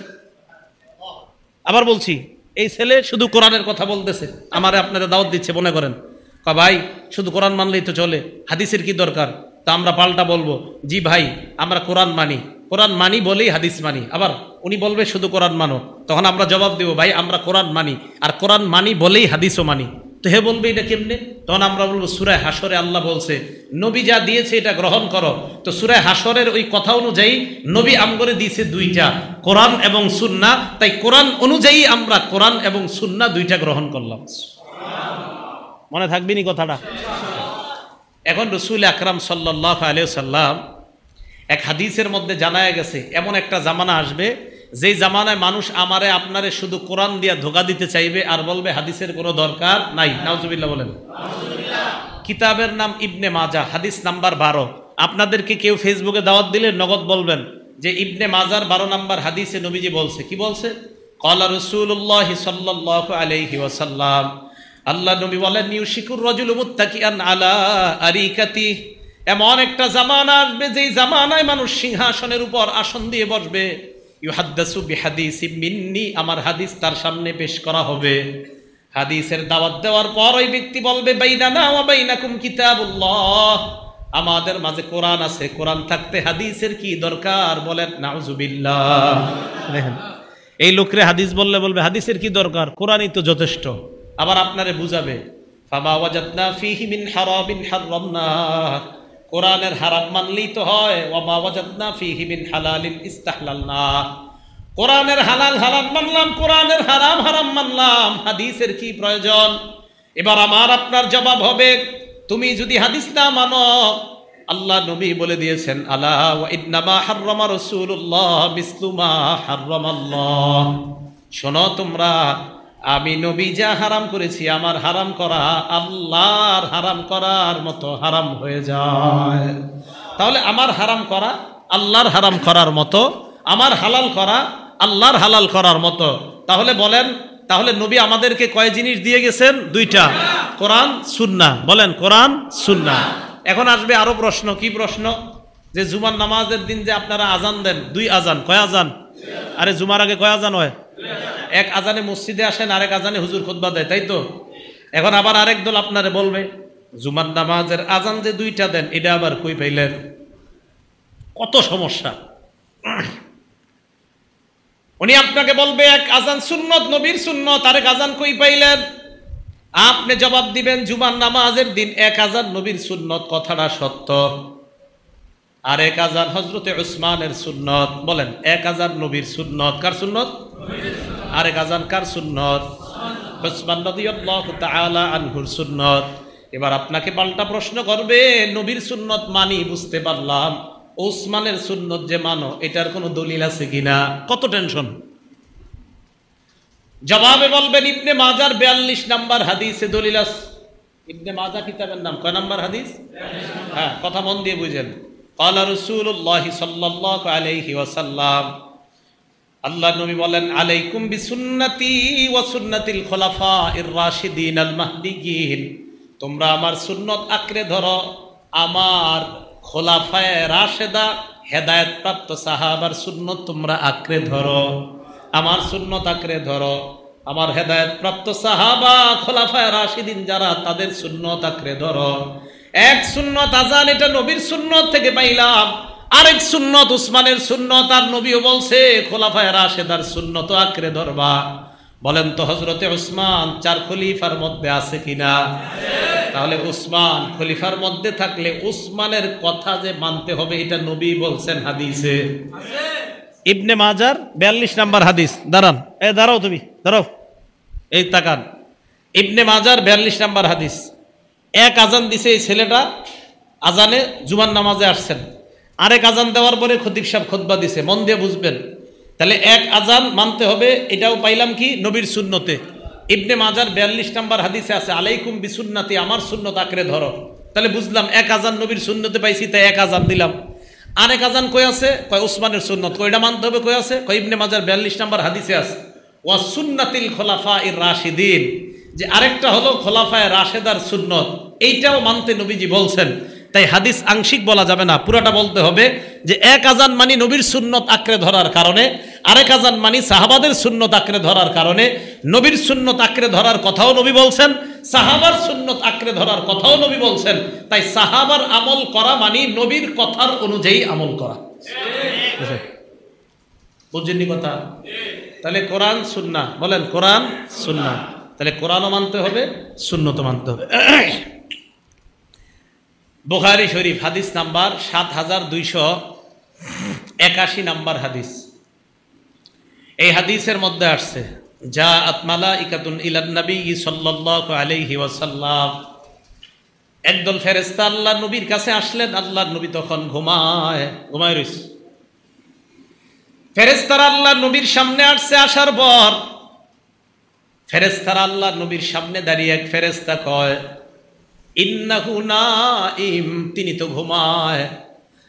আবার বলছি, এই ছেলে শুধু কোরআনের কথা বলতেছে, আমারে আপনারা দাওয়াত দিচ্ছে, মনে করেন ভাই শুধু কোরআন মানলেই তো চলে, হাদিসের কি দরকার? তা আমরা পাল্টা বলবো, জি ভাই আমরা কোরআন মানি, কোরআন মানি বলেই হাদিস মানি। আবার উনি বলবে শুধু কোরআন মানো, তখন আমরা জবাব দেব ভাই আমরা কোরআন মানি, আর কোরআন মানি বলেই হাদিসও মানি। তো হে বলবে এটা কেমনে? তখন আমরা বলবো সূরা হাশরে আল্লাহ বলছে নবী যা দিয়েছে এটা গ্রহণ করো। তো সূরা হাশরের ওই কথা অনুযায়ী নবী আমগরে দিয়েছে দুইটা, কোরআন এবং সুন্নাহ। তাই কোরআন অনুযায়ী আমরা কোরআন এবং সুন্নাহ দুইটা গ্রহণ করলাম। মনে থাকবে নি কথাটা? এখন রাসূল আকরাম সাল্লাল্লাহু আলাইহি ওয়াসাল্লাম এক হাদিসের মধ্যে জানায়া গেছে এমন একটা জামানা আসবে যেই জামানায় মানুষ আমারে আপনারে শুধু কোরআন দিয়া ধোকা দিতে চাইবে আর বলবে হাদিসের কোনো দরকার নাই। নাউজুবিল্লাহ বলেন। কিতাবের নাম ইবনে মাজাহ, হাদিস নাম্বার 12। আপনাদেরকে কেউ ফেসবুকে দাওয়াত দিলে নগদ বলবেন যে ইবনে মাজার 12 নাম্বার হাদিসে নবীজি বলছে। কি বলছে? ক্বালা রাসূলুল্লাহ সাল্লাল্লাহু আলাইহি ওয়াসাল্লাম, আল্লাহ নবী বলেন ইউশিকুর রাজুলু মুত্তাকিআন আলা আরিকাতি, এমন একটা জামানা আসবে যেই জামানায় মানুষ সিংহাসনের উপর আসন দিয়ে বসবে। ইউহাদ্দাসু বিহাদিসি মিন্নি, আমার হাদিস তার সামনে পেশ করা হবে। হাদিসের দাওয়াত দেওয়ার পর ওই ব্যক্তি বলবে বাইনানা ওয়া বাইনাকুম কিতাবুল্লাহ, আমাদের মাঝে কোরআন আছে, কোরআন থাকতে হাদিসের কি দরকার? বলেন নাউজুবিল্লাহ। দেখেন এই লোকরে হাদিস বললে বলবে হাদিসের কি দরকার, কোরআনই তো যথেষ্ট। আবার আপনারে বুঝাবে ফামা ওয়াজাদনা ফীহি মিন হারামিন হারামনা, কোরআনের হারাম মানলেই তো হয়। ওয়ামা ওয়াজাদনা ফীহি মিন হালালিন ইস্তাহলালনা, কোরআনের হালাল হালাল মানলাম, কোরআনের হারাম হারাম মানলাম, হাদিসের কি প্রয়োজন? এবার আমার আপনার জবাব হবে তুমি যদি হাদিস না মানো, আল্লাহ নবী বলে দিয়েছেন আলা ওয়া ইন্নামা হাররামা রাসূলুল্লাহ মিসলু মা হাররামাল্লাহ, শোনো তোমরা আমি নবী যা হারাম করেছি আমার হারাম করা আল্লাহর হারাম করার মতো হারাম হয়ে যায়। তাহলে আমার হারাম করা আল্লাহর হারাম করার মতো, আমার হালাল করা আল্লাহর হালাল করার মতো। তাহলে বলেন তাহলে নবী আমাদেরকে কয় জিনিস দিয়ে গেছেন? দুইটা, কোরআন সুন্নাহ। বলেন কোরআন সুন্নাহ। এখন আসবে আরো প্রশ্ন। কি প্রশ্ন? যে জুমার নামাজের দিন যে আপনারা আজান দেন, 2 আজান, কয় আজান? আরে জুমার আগে কয় আজান হয়? এক আজানে মসজিদে আসেন, আরেক আজানে হুজুর খুতবা দেয়, তাই তো? এখন আবার আরেক দল আপনারে বলবে জুমার নামাজের আজান যে 2টা দেন এটা আবার কই পাইলেন? কত সমস্যা। উনি আপনাকে বলবে এক আজান সুন্নত, নবীর সুন্নত, আরেক আজান কই পাইলেন? আপনি জবাব দিবেন জুমার নামাজের দিন এক আজান নবীর সুন্নত, কথাটা সত্য। আরেক আজান হযরতে উসমানের সুন্নত। বলেন এক আজান নবীর সুন্নত, কার সুন্নত? আরেক আজান কার সুন্নত? উসমান রাদিয়াল্লাহু তাআলা আনহুর সুন্নত। এবার আপনাকে পাল্টা প্রশ্ন করবে নবীর সুন্নত মানি বুঝতে পারলাম, উসমানের সুন্নত যে মানো এটার কোনো দলিল আছে কিনা? কত টেনশন। জবাবে বলবেন ইবনে মাজার 42 নাম্বার হাদিসে দলিল আছে। ইবনে মাজাহ কিতাবের নাম, কয় নাম্বার হাদিস? হ্যাঁ, কথা মন দিয়ে বুঝেন। ক্বালা রাসূলুল্লাহ সাল্লাল্লাহু আলাইহি ওয়াসাল্লাম, আল্লাহ নবী বলেন আলাইকুম বিসুন্নতি ওয়া সুন্নাতিল খুলাফাইর রাশিদিন আল মাহদিয়িন, তোমরা আমার সুন্নত আঁকড়ে ধরো, আমার খোলাফায়ে রাশেদা হেদায়েত প্রাপ্ত সাহাবার সুন্নত তোমরা আঁকড়ে ধরো, আমার সুন্নত আঁকড়ে ধরো, আমার হেদায়েত প্রাপ্ত সাহাবা খোলাফায়ে রাশিদিন যারা তাদের সুন্নত আঁকড়ে ধরো। এক সুন্নত আজান, এটা নবীর সুন্নত থেকে পাইলাম। আরেক সুন্নত উসমানের সুন্নত, আর নবীও বলছে খোলাফায়ে রাশেদার সুন্নত আঁকড়ে ধরবা। বলেন তো হযরতে উসমান 4 খলিফার মধ্যে আছে কিনা? তাহলে উসমান খলিফার মধ্যে থাকলে উসমানের কথা যে মানতে হবে এটা নবী বলছেন হাদিসে। ইবনে মাজার 42 নাম্বার হাদিস। দাঁড়ান, দাঁড়াও, তুমি দাঁড়াও, এই তাকান। ইবনে মাজার 42 নাম্বার হাদিস। এক আজান দিছে এই ছেলেটা, আজানে জুমার নামাজে আসছেন, আরেক আজান দেওয়ার পরে খতিব সাহেব খুতবা দিছে। মন দিয়ে বুঝবেন। তাহলে এক আজান মানতে হবে, এটাও পাইলাম কি? নবীর সুন্নতে। ইবনে মাজার 42 নাম্বার হাদিসে আছে আলাইকুম বিসুন্নতি, আমার সুন্নত আঁকড়ে ধরো। তাহলে বুঝলাম এক আজান নবীর সুন্নতে পাইছি, তাই এক আজান দিলাম। আরেক আজান কই আছে? কয় উসমানের সুন্নত। কয়টা মানতে হবে? কই আছে? কয় ইবনে মাজার 42 নাম্বার হাদিসে আছে ওয়া সুন্নাতিল খুলাফাইর রাশিদিন, যে আরেকটা হলো খোলাফায়ে রাশেদার সুন্নত, এইটাও মানতে নবীজি বলছেন। তাই হাদিস আংশিক বলা যাবে না, পুরাটা বলতে হবে যে এক আজান মানি নবীর সুন্নত আঁকড়ে ধরার কারণে, আরেক আজান মানি সাহাবাদের সুন্নত আঁকড়ে ধরার কারণে। নবীর সুন্নত আঁকড়ে ধরার কথাও নবী বলছেন, সাহাবার সুন্নত আঁকড়ে ধরার কথাও নবী বলছেন। তাই সাহাবার আমল করা মানি নবীর কথার অনুযায়ী আমল করা। বুঝছেননি কথা? তাহলে কোরআন সুন্নাহ, বলেন কোরআন সুন্নাহ। তাহলে কোরআনও মানতে হবে, সুন্নতও মানতে হবে। বুখারী শরীফ হাদিস নাম্বার ৭২৮১ নাম্বার হাদিস। এই হাদিসের মধ্যে আসছে জাআত মালাইকাতুন ইলান নবী সাল্লাল্লাহু আলাইহি ওয়াসাল্লাম, একদল ফেরেশতা আল্লাহর নবীর কাছে আসলেন। আল্লাহর নবী তখন ঘুমায় রইছে। ফেরেশতারা আল্লাহর নবীর সামনে আসছে। আসার পর ফেরেশতারা আল্লাহর নবীর সামনে দাঁড়িয়ে এক ফেরেশতা কয় ইন্নাহু নাইম, তিনি তো ঘুমায়।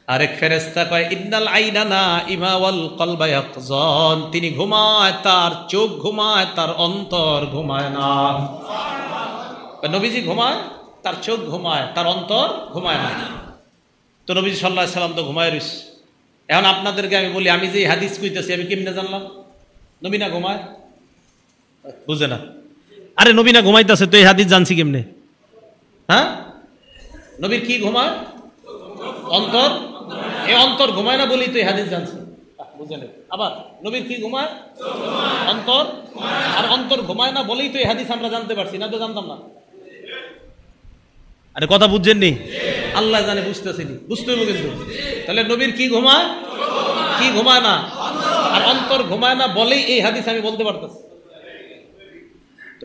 আরেক ফেরেশতা কয় ইন্নাল আইনা নাইমা ওয়াল কলবা ইয়াকযান, তিনি ঘুমায়, তার চোখ ঘুমায়, তার অন্তর ঘুমায় না। নবীজি ঘুমায়, তার চোখ ঘুমায়, তার অন্তর ঘুমায় না। তো নবীজি সাল্লাল্লাহু আলাইহি সাল্লাম তো ঘুমায় রইছে। এখন আপনাদেরকে আমি বলি, আমি যে হাদিস কইতেছি আমি কেমনে জানলাম নবী না ঘুমায়? বুঝে না? আরে নবী না ঘুমাইতেছে তো এই হাদিস জানছি কেমনে? হ্যাঁ, নবীর কি ঘুমায়? অন্তর। এই অন্তর ঘুমায় না বলেই তো এই হাদিস জানছি। বুঝে নেই। আবার নবীর কি ঘুমায়? অন্তর। আর অন্তর ঘুমায় না বলেই তো এই হাদিস আমরা জানতে পারছি, না তো জানতাম না। আরে কথা বুঝছেননি? আল্লাহ জানে, বুঝতেছিনি, বুঝতে হবে কিন্তু। তাহলে নবীর কি ঘুমায়, কি ঘুমায় না, আর অন্তর ঘুমায় না বলেই এই হাদিস আমি বলতে পারতেছি।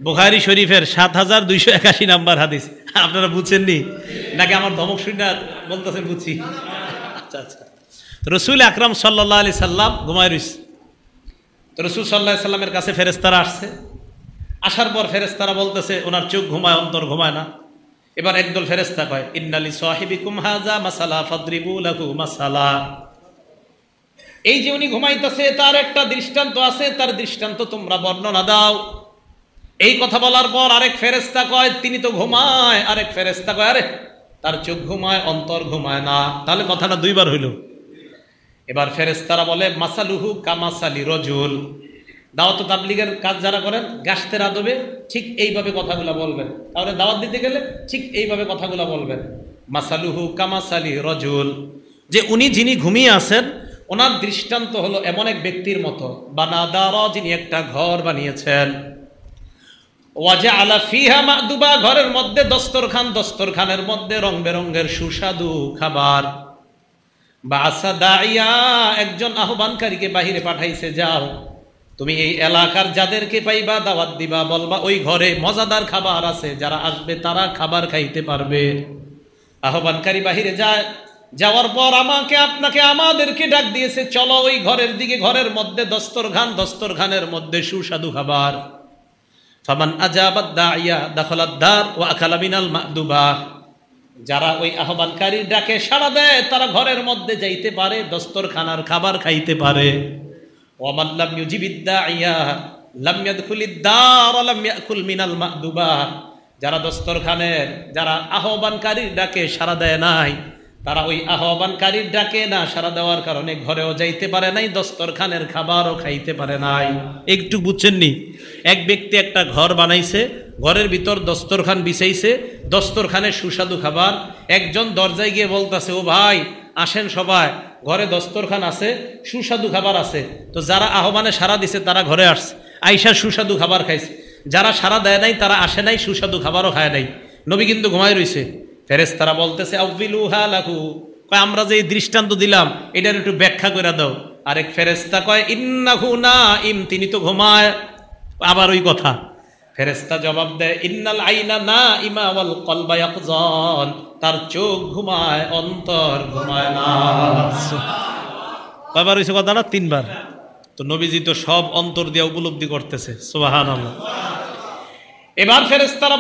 বুখারী শরীফের ৭২৮১ নাম্বার হাদিস। আপনারা বুঝছেননি নাকি আমার ধমক শুনে বলতেছেন বুঝছি? আচ্ছা আচ্ছা। রসুল আকরাম সাল্লাল্লাহু আলাইহি সাল্লাম ঘুমায় রইছে। তো রসুল সাল্লাল্লাহু আলাইহি সাল্লামের কাছে ফেরেশতারা আসছে। আসার পর ফেরেশতারা বলতেছে ওনার চোখ ঘুমায়, অন্তর ঘুমায় না। এবার একদল ফেরেশতা কয় ইন্নালি সাহিবিকুম হাযা মাসালা ফাদরিবু লাহু মাসালা, এই যে উনি ঘুমাইতেছে তার একটা দৃষ্টান্ত আছে, তার দৃষ্টান্ত তোমরা বর্ণনা দাও। এই কথা বলার পর আরেক ফেরেশতা কয় তিনি তো ঘুমায়। আরেক ফেরেশতা কয় আরে তার চোখ ঘুমায়, অন্তর ঘুমায় না। তাহলে কথাটা দুইবার হইল। এবার ফেরেশতারা বলে মাসালুহু কামাসালি রজুল, দাওয়াত তাবলীগের কাজ যারা করেন গাশতের আদবে ঠিক এইভাবে কথাগুলো বলবেন। তাহলে দাওয়াত দিতে গেলে ঠিক এইভাবে কথাগুলো বলবেন। মাসালুহু কামাসালি রজুল, যে উনি যিনি ঘুমিয়ে আছেন ওনার দৃষ্টান্ত হলো এমন এক ব্যক্তির মতো, বানাদারা, যিনি একটা ঘর বানিয়েছেন, ওয়াজআলা ফিহা মা'দুবা, ঘরের মধ্যে দস্তরখান, দস্তরখানের মধ্যে রং বেরঙের সুস্বাদু খাবার। বাসা দাইয়া, একজন আহ্বানকারীকে বাহিরে পাঠাইছে, যাও তুমি এই এলাকার যাদেরকে পাইবা দাওয়াত দিবা, বলবা ওই ঘরে মজাদার খাবার আছে, যারা আসবে তারা খাবার খাইতে পারবে। আহ্বানকারী বাহিরে যায়, যাওয়ার পর আমাকে আপনাকে আমাদেরকে ডাক দিয়েছে, চলো ওই ঘরের দিকে। ঘরের মধ্যে দস্তরখান, দস্তরখানের মধ্যে সুস্বাদু খাবার। ফামান আজাবাদ দাইয়া দাখালাদ দার ওয়া আকালা মিনাল মা'দুবা, যারা ওই আহ্বানকারীর ডাকে সাড়া দেয় তারা ঘরের মধ্যে যাইতে পারে, দস্তরখানার খাবার খাইতে পারে। ওয়া মান লাম ইউজিবিদ দাইয়া লাম ইয়াদখুলিদ দার ওয়া লাম ইয়াকুল মিনাল মা'দুবা, যারা দস্তরখানের, যারা আহ্বানকারীর ডাকে সাড়া দেয় নাই, তারা ওই আহ্বানকারীর ডাকে না সাড়া দেওয়ার কারণে ঘরেও যাইতে পারে নাই, দস্তরখানের খাবারও খাইতে পারে নাই। একটু বুঝছেননি? এক ব্যক্তি একটা ঘর বানাইছে, ঘরের ভিতর দস্তরখান বিছাইছে, দস্তরখানের সুস্বাদু খাবার। একজন দরজায় গিয়ে বলতেছে, ও ভাই আসেন সবাই, ঘরে দস্তরখান আছে, সুস্বাদু খাবার আছে। তো যারা আহ্বানে সাড়া দিছে তারা ঘরে আসছে, আইসা সুস্বাদু খাবার খাইছে। যারা সাড়া দেয় নাই তারা আসে নাই, সুস্বাদু খাবারও খায় নাই। নবী কিন্তু ঘুমায় রইছে। ফেরেশতারা বলতেছে আউযিলুহা লাহু, কয় আমরা যে এই দৃষ্টান্ত দিলাম এটার একটু ব্যাখ্যা করে দাও। আরেক ফেরেশতা কয় ইন্নাহু নাইম, তিনি তো ঘুমায়। আবার ওই কথা। ফেরেশতা জবাব দেয় ইন্নাল আইনা নাইমা ওয়াল কলবা ইয়াকযান, তার চোখ ঘুমায়, অন্তর ঘুমায় না। কয়বার হইছে কথাটা? তিনবার। তো নবীজি তো সব অন্তর দিয়ে উপলব্ধি করতেছে। সুবহানাল্লাহ। এবার ফেরেশতারা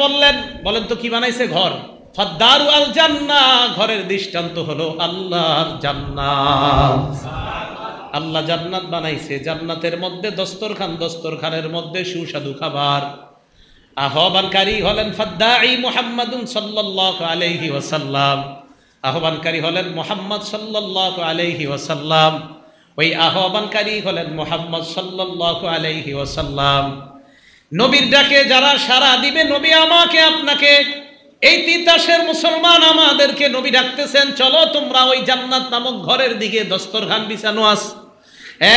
বলেন তো কি বানাইছে? ঘর। ফাদ্দারু আল জান্নাহ, ঘরের দৃষ্টান্ত হলো আল্লাহর জান্নাত। আল্লাহ জান্নাত বানাইছে, জান্নাতের মধ্যে দস্তরখান, দস্তরখানের মধ্যে সুস্বাদু খাবার। আহ্বানকারী হলেন ফাদ্দাঈ মুহাম্মাদুন সাল্লাল্লাহু আলাইহি ওয়াসাল্লাম, আহ্বানকারী হলেন মুহাম্মদ সাল্লাল্লাহু আলাইহি ওয়াসাল্লাম। ওই আহ্বানকারী হলেন মুহাম্মদ সাল্লাল্লাহু আলাইহি ওয়াসাল্লাম। নবীর ডাকে যারা সাড়া দিবে, নবী আমাকে আপনাকে এই তিতাসের মুসলমান আমাদেরকে নবী ডাকতেছেন, চলো তোমরা ওই জান্নাত নামক ঘরের দিকে, দস্তরখান বিছানো আছে।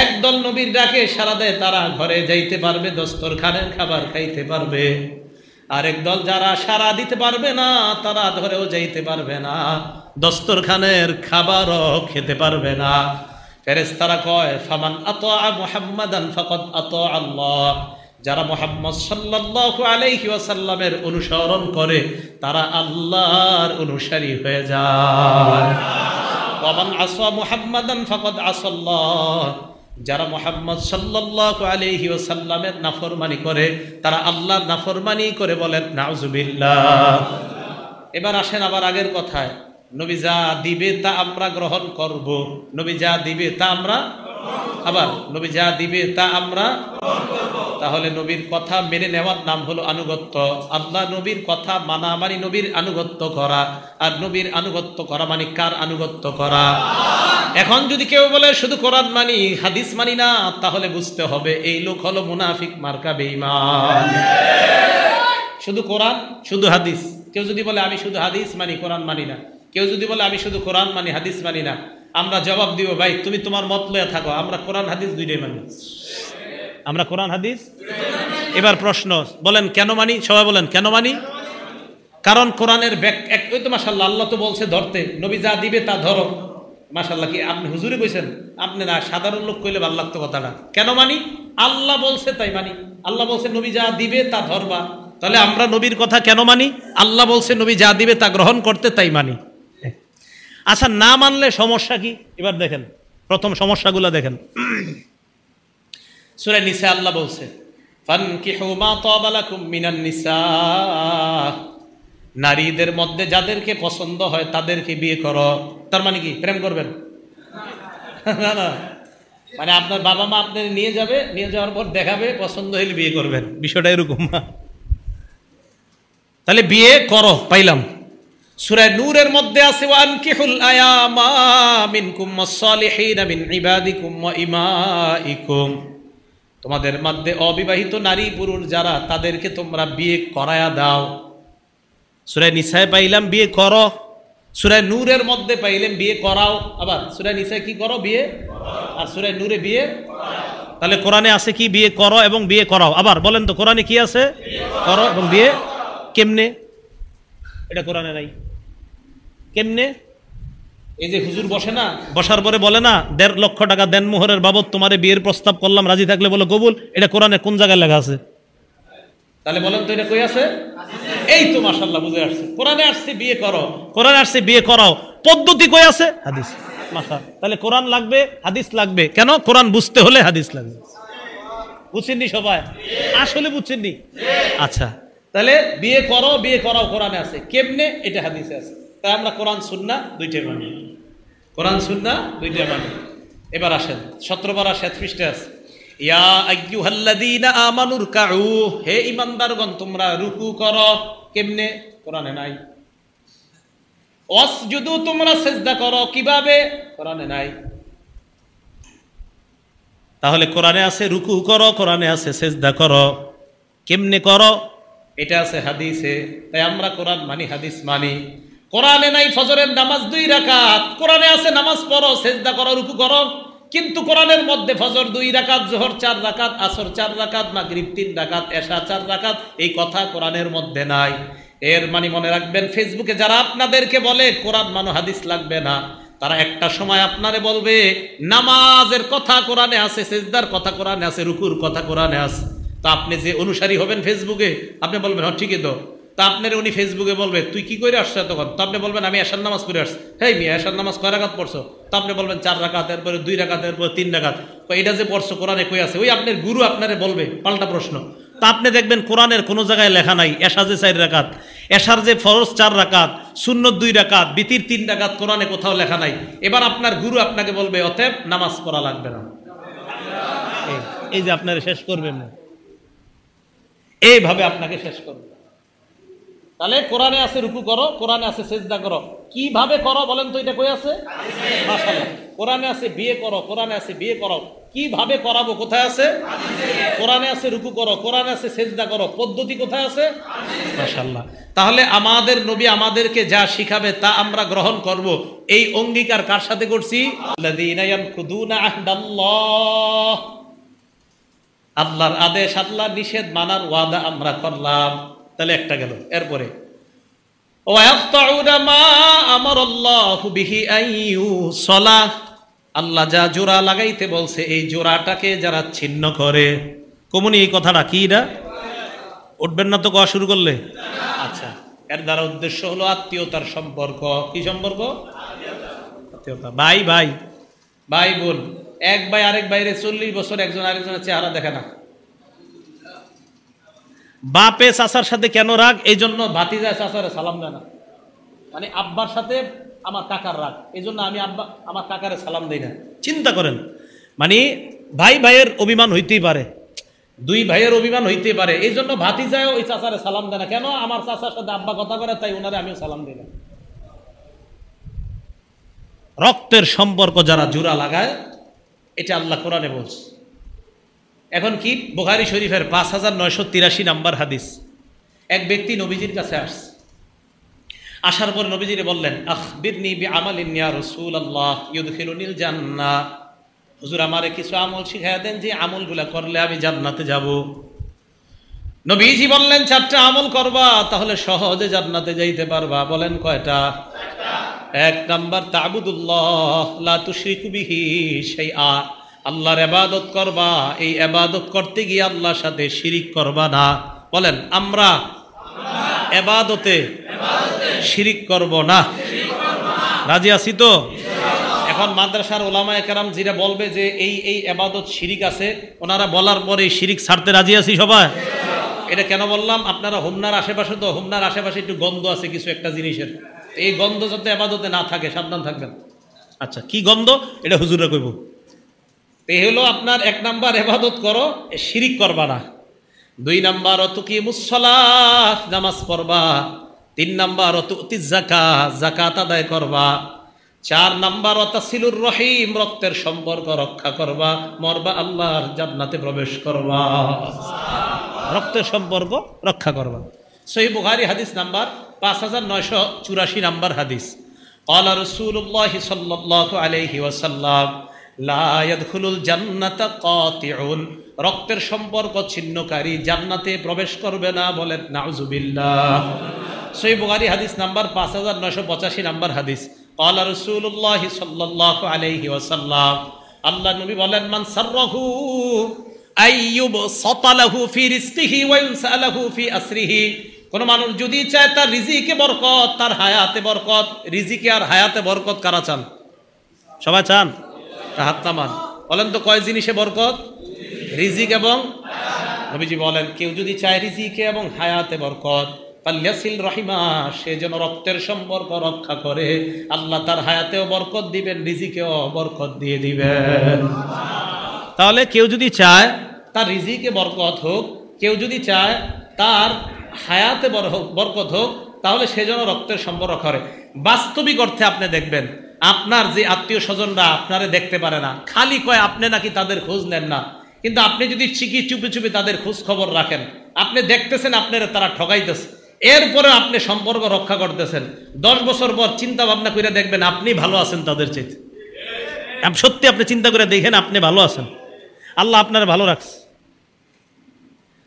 একদল নবীর ডাকে সারা দেয়, তারা ঘরে যাইতে পারবে, দস্তরখানের খাবার খাইতে পারবে। আরেক দল যারা সারা দিতে পারবে না, তারা ধরেও যাইতে পারবে না, দস্তরখানের খাবারও খেতে পারবে না। ফেরেশতারা কয়, ফামান আতা মুহাম্মাদান ফাকাদ আতা আল্লাহ, যারা মুহাম্মদ সাল্লাল্লাহু আলাইহি ওয়াসাল্লামের অনুসরণ করে তারা আল্লাহর অনুসারী হয়ে যায়। ওয়ামান আসা মুহাম্মাদান ফাকাদ আসাল্লাহ, যারা মুহাম্মদ সাল্লাল্লাহু আলাইহি ওয়াসাল্লামের নাফরমানি করে তারা আল্লাহর নাফরমানি করে। বলেন নাউজুবিল্লাহ। এবার আসেন আবার আগের কথায়, নবী যা দিবে তা আমরা গ্রহণ করব। নবী যা দিবে তা আমরা, আবার নবী যা দিবে তা আমরা। তাহলে নবীর কথা মেনে নেওয়ার নাম হলো আনুগত্য। আল্লাহ নবীর কথা মানা মানে নবীর আনুগত্য করা, আর নবীর আনুগত্য করা মানে কার আনুগত্য করা? এখন যদি কেউ বলে শুধু কোরআন মানি হাদিস মানি না, তাহলে বুঝতে হবে এই লোক হলো মুনাফিক মার্কা বেঈমান। শুধু কোরআন শুধু হাদিস, কেউ যদি বলে আমি শুধু হাদিস মানি কোরআন মানি না, কেউ যদি বলে আমি শুধু কোরআন মানি হাদিস মানি না, আমরা জবাব দিব, ভাই তুমি তোমার মত লয়ে থাকো, আমরা কোরআন হাদিস দুইটাই মানি, আমরা কোরআন হাদিস। এবার প্রশ্ন, বলেন কেন মানি? সবাই বলেন কেন মানি? কারণ কোরআনের ওই তো মাশাআল্লাহ, আল্লাহ তো বলছে ধরতে, নবী যা দিবে তা ধরো। মাশাআল্লাহ, কি আপনি হুজুরে কইছেন? আপনি না, সাধারণ লোক কইলে ভালো লাগতো কথাটা। কেন মানি? আল্লাহ বলছে তাই মানি। আল্লাহ বলছে নবী যা দিবে তা ধরবা, তাহলে আমরা নবীর কথা কেন মানি? আল্লাহ বলছে নবী যা দিবে তা গ্রহণ করতে, তাই মানি। আচ্ছা, না মানলে সমস্যা কি? এবার দেখেন প্রথম সমস্যাগুলো দেখেন। সূরা নিসা আল্লাহ বলছে, ফানকিহু মা তাবা লাকুম মিনান নিসা, নারীদের মধ্যে যাদেরকে পছন্দ হয় তাদেরকে বিয়ে করো। তার মানে কি প্রেম করবেন? না না, মানে আপনার বাবা মা আপনার নিয়ে যাবে, নিয়ে যাওয়ার পর দেখাবে, পছন্দ হলে বিয়ে করবেন, বিষয়টা এরকম না। তাহলে বিয়ে করো পাইলাম। সূরা নূরের মধ্যে আছে, ওয়ানকিহুল আয়ামা মিনকুম ওয়াস-সালিহিনা মিন ইবাদিকুম ওয়া ইমাইকুম, তোমাদের মধ্যে অবিবাহিত নারী পুরুষ যারা, তাদেরকে তোমরা বিয়ে করায়া দাও। সূরা নিসায় পাইলাম বিয়ে করো, সূরা নূরের মধ্যে পাইলাম বিয়ে করাও। আবার সূরা নিসায় কি করো? বিয়ে। আর সূরা নূরে বিয়ে। তাহলে কোরআনে আছে কি? বিয়ে করো এবং বিয়ে করাও। আবার বলেন তো কোরআনে কি আছে? করো এবং বিয়ে। কেমনে? এটা কোরআনে নাই। কেমনে? এই যে হুজুর বসে না, বসার পরে বলে না 1.5 লক্ষ টাকা দেন মোহরের বাবদ, তোমারে বিয়ের প্রস্তাব করলাম, রাজি থাকলে বলো কবুল। এটা কোরআনে কোন জায়গায় লেখা আছে? তাহলে বলেন তো এটা কই আছে? এই তো মাশাআল্লাহ বুঝে আসছে, কোরআনে আসছে বিয়ে করো, কোরআনে আসছে বিয়ে করাও। পদ্ধতি কই আছে? হাদিস। মাশাআল্লাহ, তাহলে কোরআন লাগবে, হাদিস লাগবে। কেন? কোরআন বুঝতে হলে হাদিস লাগবে। বুঝছেননি সবাই? আসলে বুঝছেননি? আচ্ছা, তাহলে বিয়ে করো বিয়ে করাও কোরআনে আছে। কেমনে? এটা হাদিসে আছে। তাই আমরা কোরআন সুন্নাহ দুইটাই মানি, কোরআন সুন্নাহ দুইটাই মানি। এবার আসেন 17 পারা 7 পৃষ্ঠা আছে, ইয়া আইয়ুহাল্লাযীনা আমানু রুকউ, হে ঈমানদারগণ তোমরা রুকু করো। কেমনে? কোরআনে নাই। ওয়াসজুদু, তোমরা সিজদা করো। কিভাবে? কোরআনে নাই। তাহলে কোরআনে আছে রুকু করো, কোরআনে আছে সিজদা করো। কেমনে করো? এটা আছে হাদিসে। তাই আমরা কোরআন মানি, হাদিস মানি। কোরআনে নাই ফজরের নামাজ 2 রাকাত, কোরআনে আছে নামাজ পড়ো, সিজদা করো, রুকু করো। কিন্তু কোরআনের মধ্যে ফজর 2 রাকাত, যোহর 4 রাকাত, আসর 4 রাকাত, মাগরিব 3 রাকাত, এশা 4 রাকাত, এই কথা কোরআনের মধ্যে নাই। এর মানে মনে রাখবেন, ফেসবুকে যারা আপনাদেরকে বলে কোরআন মানো হাদিস লাগবে না, তারা একটা সময় আপনারে বলবে নামাজের কথা কোরআনে আছে, সিজদার কথা কোরআনে আছে, রুকুর কথা কোরআনে আছে। তো আপনি যে অনুসারী হবেন ফেসবুকে, আপনি বলবেন হ্যাঁ ঠিকই তো। তা আপনার উনি ফেসবুকে বলবে তুই কি করে আসছো তখন, তো আপনি বলবেন আমি এশার নামাজ পড়ে আসছি। হেই মিয়া, এশার নামাজ কয় রাকাত পড়ছো? তো আপনি বলবেন 4 রাকাত, এরপরে 2 রাকাত, এরপরে 3 রাকাত। এটা যে পড়ছো কোরআনে কই আছে? ওই আপনার গুরু আপনারে বলবে পাল্টা প্রশ্ন। তা আপনি দেখবেন কোরআনের কোনো জায়গায় লেখা নাই এশা যে 4 রাকাত, এশার যে ফরজ 4 রাকাত, সুন্নত 2 রাকাত, বিতির 3 রাকাত, কোরআনে কোথাও লেখা নাই। এবার আপনার গুরু আপনাকে বলবে অতএব নামাজ পড়া লাগবে না। এই যে আপনারা শেষ করবেন না, এইভাবে আপনাকে শেষ করবে। তাহলে কোরআনে আছে রুকু করো, কোরআনে আছে সিজদা করো। কিভাবে করো বলেন তো, এটা কই আছে? মাশাআল্লাহ, কোরআনে আছে বিয়ে করো, কোরআনে আছে বিয়ে করো। কিভাবে করাবো কোথায় আছে? কোরআনে আছে রুকু করো, কোরআনে আছে সেজদা করো। পদ্ধতি কোথায় আছে? মাশাআল্লাহ। তাহলে আমাদের নবী আমাদেরকে যা শিখাবে তা আমরা গ্রহণ করব। এই অঙ্গীকার কার সাথে করছি? আল্লাযীনা ইয়ানকুদুনা আহদাল্লাহ, আল্লাহর আদেশ আল্লাহর নিষেধ মানার ওয়াদা আমরা করলাম। তাহলে একটা গেল। এরপরে ওয়ায়াকতাউনা মা আমারাল্লাহু বিহি আইয়ুসালাহ, আল্লাহ যা জোড়া লাগাইতে বলছে এই জোড়াটাকে যারা ছিন্ন করে। কমুনি এই কথাটা কি? এটা উঠবেন না তো কোয়া শুরু করলে? আচ্ছা, এর দ্বারা উদ্দেশ্য হলো আত্মীয়তার সম্পর্ক। কি সম্পর্ক? আত্মীয়তা। ভাই ভাই, ভাই বোন, এক ভাই আরেক ভাইরে 40 বছর একজন আরেকজনের চেহারা দেখে না। বাপে চাচার সাথে কেন রাগ? এই জন্য ভাতিজা চাচারে সালাম দেয় না। মানে আব্বার সাথে আমার কাকার রাগ, এই জন্য আমি আব্বা আমার কাকারে সালাম দেই না। চিন্তা করেন, মানে ভাই ভাইয়ের অভিমান হইতেই পারে, দুই ভাইয়ের অভিমান হইতে পারে, এই জন্য ভাতিজায় ওই চাচারে সালাম দেয় না। কেন? আমার চাচার সাথে আব্বা কথা করে, তাই ওনারে আমিও সালাম দিই না। রক্তের সম্পর্ক যারা জোড়া লাগায়, এটা আল্লাহ কোরআনে বলছে। এখন কি? বুখারী শরীফের 5983 নাম্বার হাদিস। এক ব্যক্তি নবীজির কাছে আসছে, আসার পর নবীজিরে বললেন, আখবিরনি বিআমালিন ইয়া রাসূলুল্লাহ ইউদখিলুনিল জান্নাহ, হুজুর আমারে কিছু আমল শিখায়া দেন যে আমলগুলা করলে আমি জান্নাতে যাব। নবীজি বললেন, 4টা আমল করবা, তাহলে সহজে জান্নাতে যাইতে পারবা। বলেন কয়টা? 1 নাম্বার তা'বুদুল্লাহ লা তুশরিকু বিহি শাইআ, আল্লাহর ইবাদত করবা, এই ইবাদত করতে গিয়ে আল্লাহর সাথে শিরিক করবা না। বলেন আমরা ইবাদতে শিরিক করব না। রাজি আছি তো? এখন মাদ্রাসার ওলামায়ে কেরাম যারা বলবে যে এই এই ইবাদত শিরিক আছে, ওনারা বলার পরে শিরিক ছাড়তে রাজি আছি সবাই? এটা কেন বললাম? আপনারা হোমনার আশেপাশে, তো হোমনার আশেপাশে একটু গন্ধ আছে কিছু একটা জিনিসের, এই গন্ধ যাতে ইবাদতে না থাকে সাবধান থাকবেন। আচ্ছা, কি গন্ধ? এটা হুজুররা কইব। এই হলো আপনার 1 নাম্বার, ইবাদত করো, শিরিক করবা না। 2 নাম্বার তুকিমুস সালাহ, নামাজ পড়বা। 3 নাম্বার তুতিজ যাকাত, যাকাত আদায় করবা। 4 নাম্বার তাসিলুর রহিম, রক্তের সম্পর্ক রক্ষা করবা। মরবা আল্লাহর জান্নাতে প্রবেশ করবা। রক্তের সম্পর্ক রক্ষা করবা। সহিহ বুখারী হাদিস নাম্বার 5984 নাম্বার হাদিস। ক্বালা রাসূলুল্লাহ সাল্লাল্লাহু আলাইহি ওয়াসাল্লাম লা ইয়াদখুলুল জান্নাতা কাতিউন, রক্তের সম্পর্ক ছিন্নকারী জান্নাতে প্রবেশ করবে না। বলেন নাউযুবিল্লাহ। সহিহ বুখারী হাদিস নাম্বার 5985 নাম্বার হাদিস। ক্বালা রাসূলুল্লাহ সাল্লাল্লাহু আলাইহি ওয়াসাল্লাম, আল্লাহ নবী বলেন, মান সাররাহু আইয়ুব সাতালাহু ফি রিজকিহি ওয়া ইনসালাহু ফি আসরিহি, কোন মানুষ যদি চায় তার রিজিকে বরকত, তার হায়াতে বরকত। রিজিকে আর হায়াতে বরকত কারা চান? সবাই চান? হাত নামান। বলেন তো কয় জিনিসে বরকত? রিজিক এবং নবীজি বলেন, কেউ যদি চায় রিজিকে এবং হায়াতে বরকত, ফালইয়াসিল রাহিমা, সে যেন রক্তের সম্পর্ক রক্ষা করে। আল্লাহ তার হায়াতেও বরকত দিবেন, রিজিকেও বরকত দিয়ে দিবেন। তাহলে কেউ যদি চায় তার রিজিকে বরকত হোক, কেউ যদি চায় তার হায়াতে বরকত হোক, তাহলে সে যেন রক্তের সম্পর্ক করে। বাস্তবিক অর্থে আপনি দেখবেন, আপনার যে আত্মীয় স্বজনরা আপনারে দেখতে পারে না, খালি কয় আপনি নাকি তাদের খোঁজ নেন না, কিন্তু আপনি যদি ঠিকই চুপি চুপি তাদের খোঁজ খবর রাখেন, আপনি দেখতেছেন আপনারা তারা ঠকাইতেছে, এরপরে আপনি সম্পর্ক রক্ষা করতেছেন। 10 বছর পর চিন্তা ভাবনা করে দেখবেন আপনি ভালো আছেন তাদের চাইতে। সত্যি আপনি চিন্তা করে দেখেন আপনি ভালো আছেন, আল্লাহ আপনার ভালো রাখছে।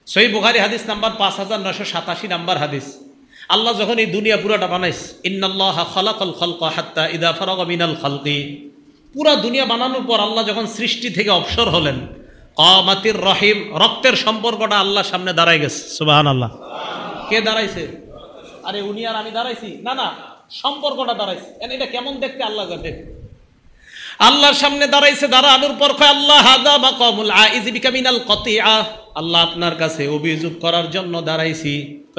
সহিহ বুখারী হাদিস নাম্বার 5987 নাম্বার হাদিস। আল্লাহ যখন এই দুনিয়া পুরাটা বানাইছে, ইন্নাল্লাহা খালাকাল খালকা হাত্তা ইযা ফারাগা মিনাল খালকি, পুরা দুনিয়া বানানোর পর আল্লাহ যখন সৃষ্টি থেকে অবসর হলেন, কামাতির রহিম, রক্তের সম্পর্কটা আল্লাহর সামনে দাঁড়ায় গেছে। সুবহানাল্লাহ। কে দাঁড়াইছে? আরে উনি আর আমি দাঁড়াইছি না, না, সম্পর্কটা দাঁড়াইছে। এটা কেমন দেখতে আল্লাহ জানে। আল্লাহর সামনে দাঁড়াইছে, দাঁড়ানোর পর কয় আল্লাহ হাদা মাকামুল আইজি বিকা মিনাল কতিআ, আল্লাহ আপনার কাছে অভিযোগ করার জন্য দাঁড়াইছি।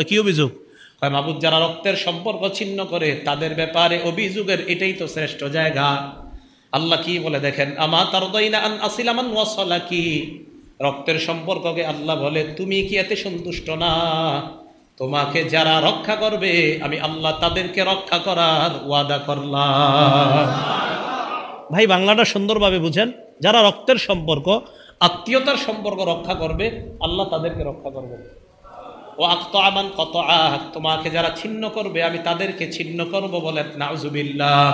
কি অভিযোগ? কয় মাবুদ, যারা রক্তের সম্পর্ক ছিন্ন করে তাদের ব্যাপারে অভিযোগের এটাই তো শ্রেষ্ঠ জায়গা। আল্লাহ কি বলে দেখেন, আমা তারদাইনা আন আসিলা মান ওয়াসালাকি, রক্তের সম্পর্ককে আল্লাহ বলে তুমি কি এতে সন্তুষ্ট না তোমাকে যারা রক্ষা করবে আমি আল্লাহ তাদেরকে রক্ষা করার ওয়াদা করলাম। ভাই বাংলাটা সুন্দরভাবে বুঝেন, যারা রক্তের সম্পর্ক, আত্মীয়তার সম্পর্ক রক্ষা করবে আল্লাহ তাদেরকে রক্ষা করবে। ও আকতাআমান কতআ, তোমাকে যারা ছিন্ন করবে আমি তাদেরকে ছিন্ন করব, বলেন নাউজুবিল্লাহ।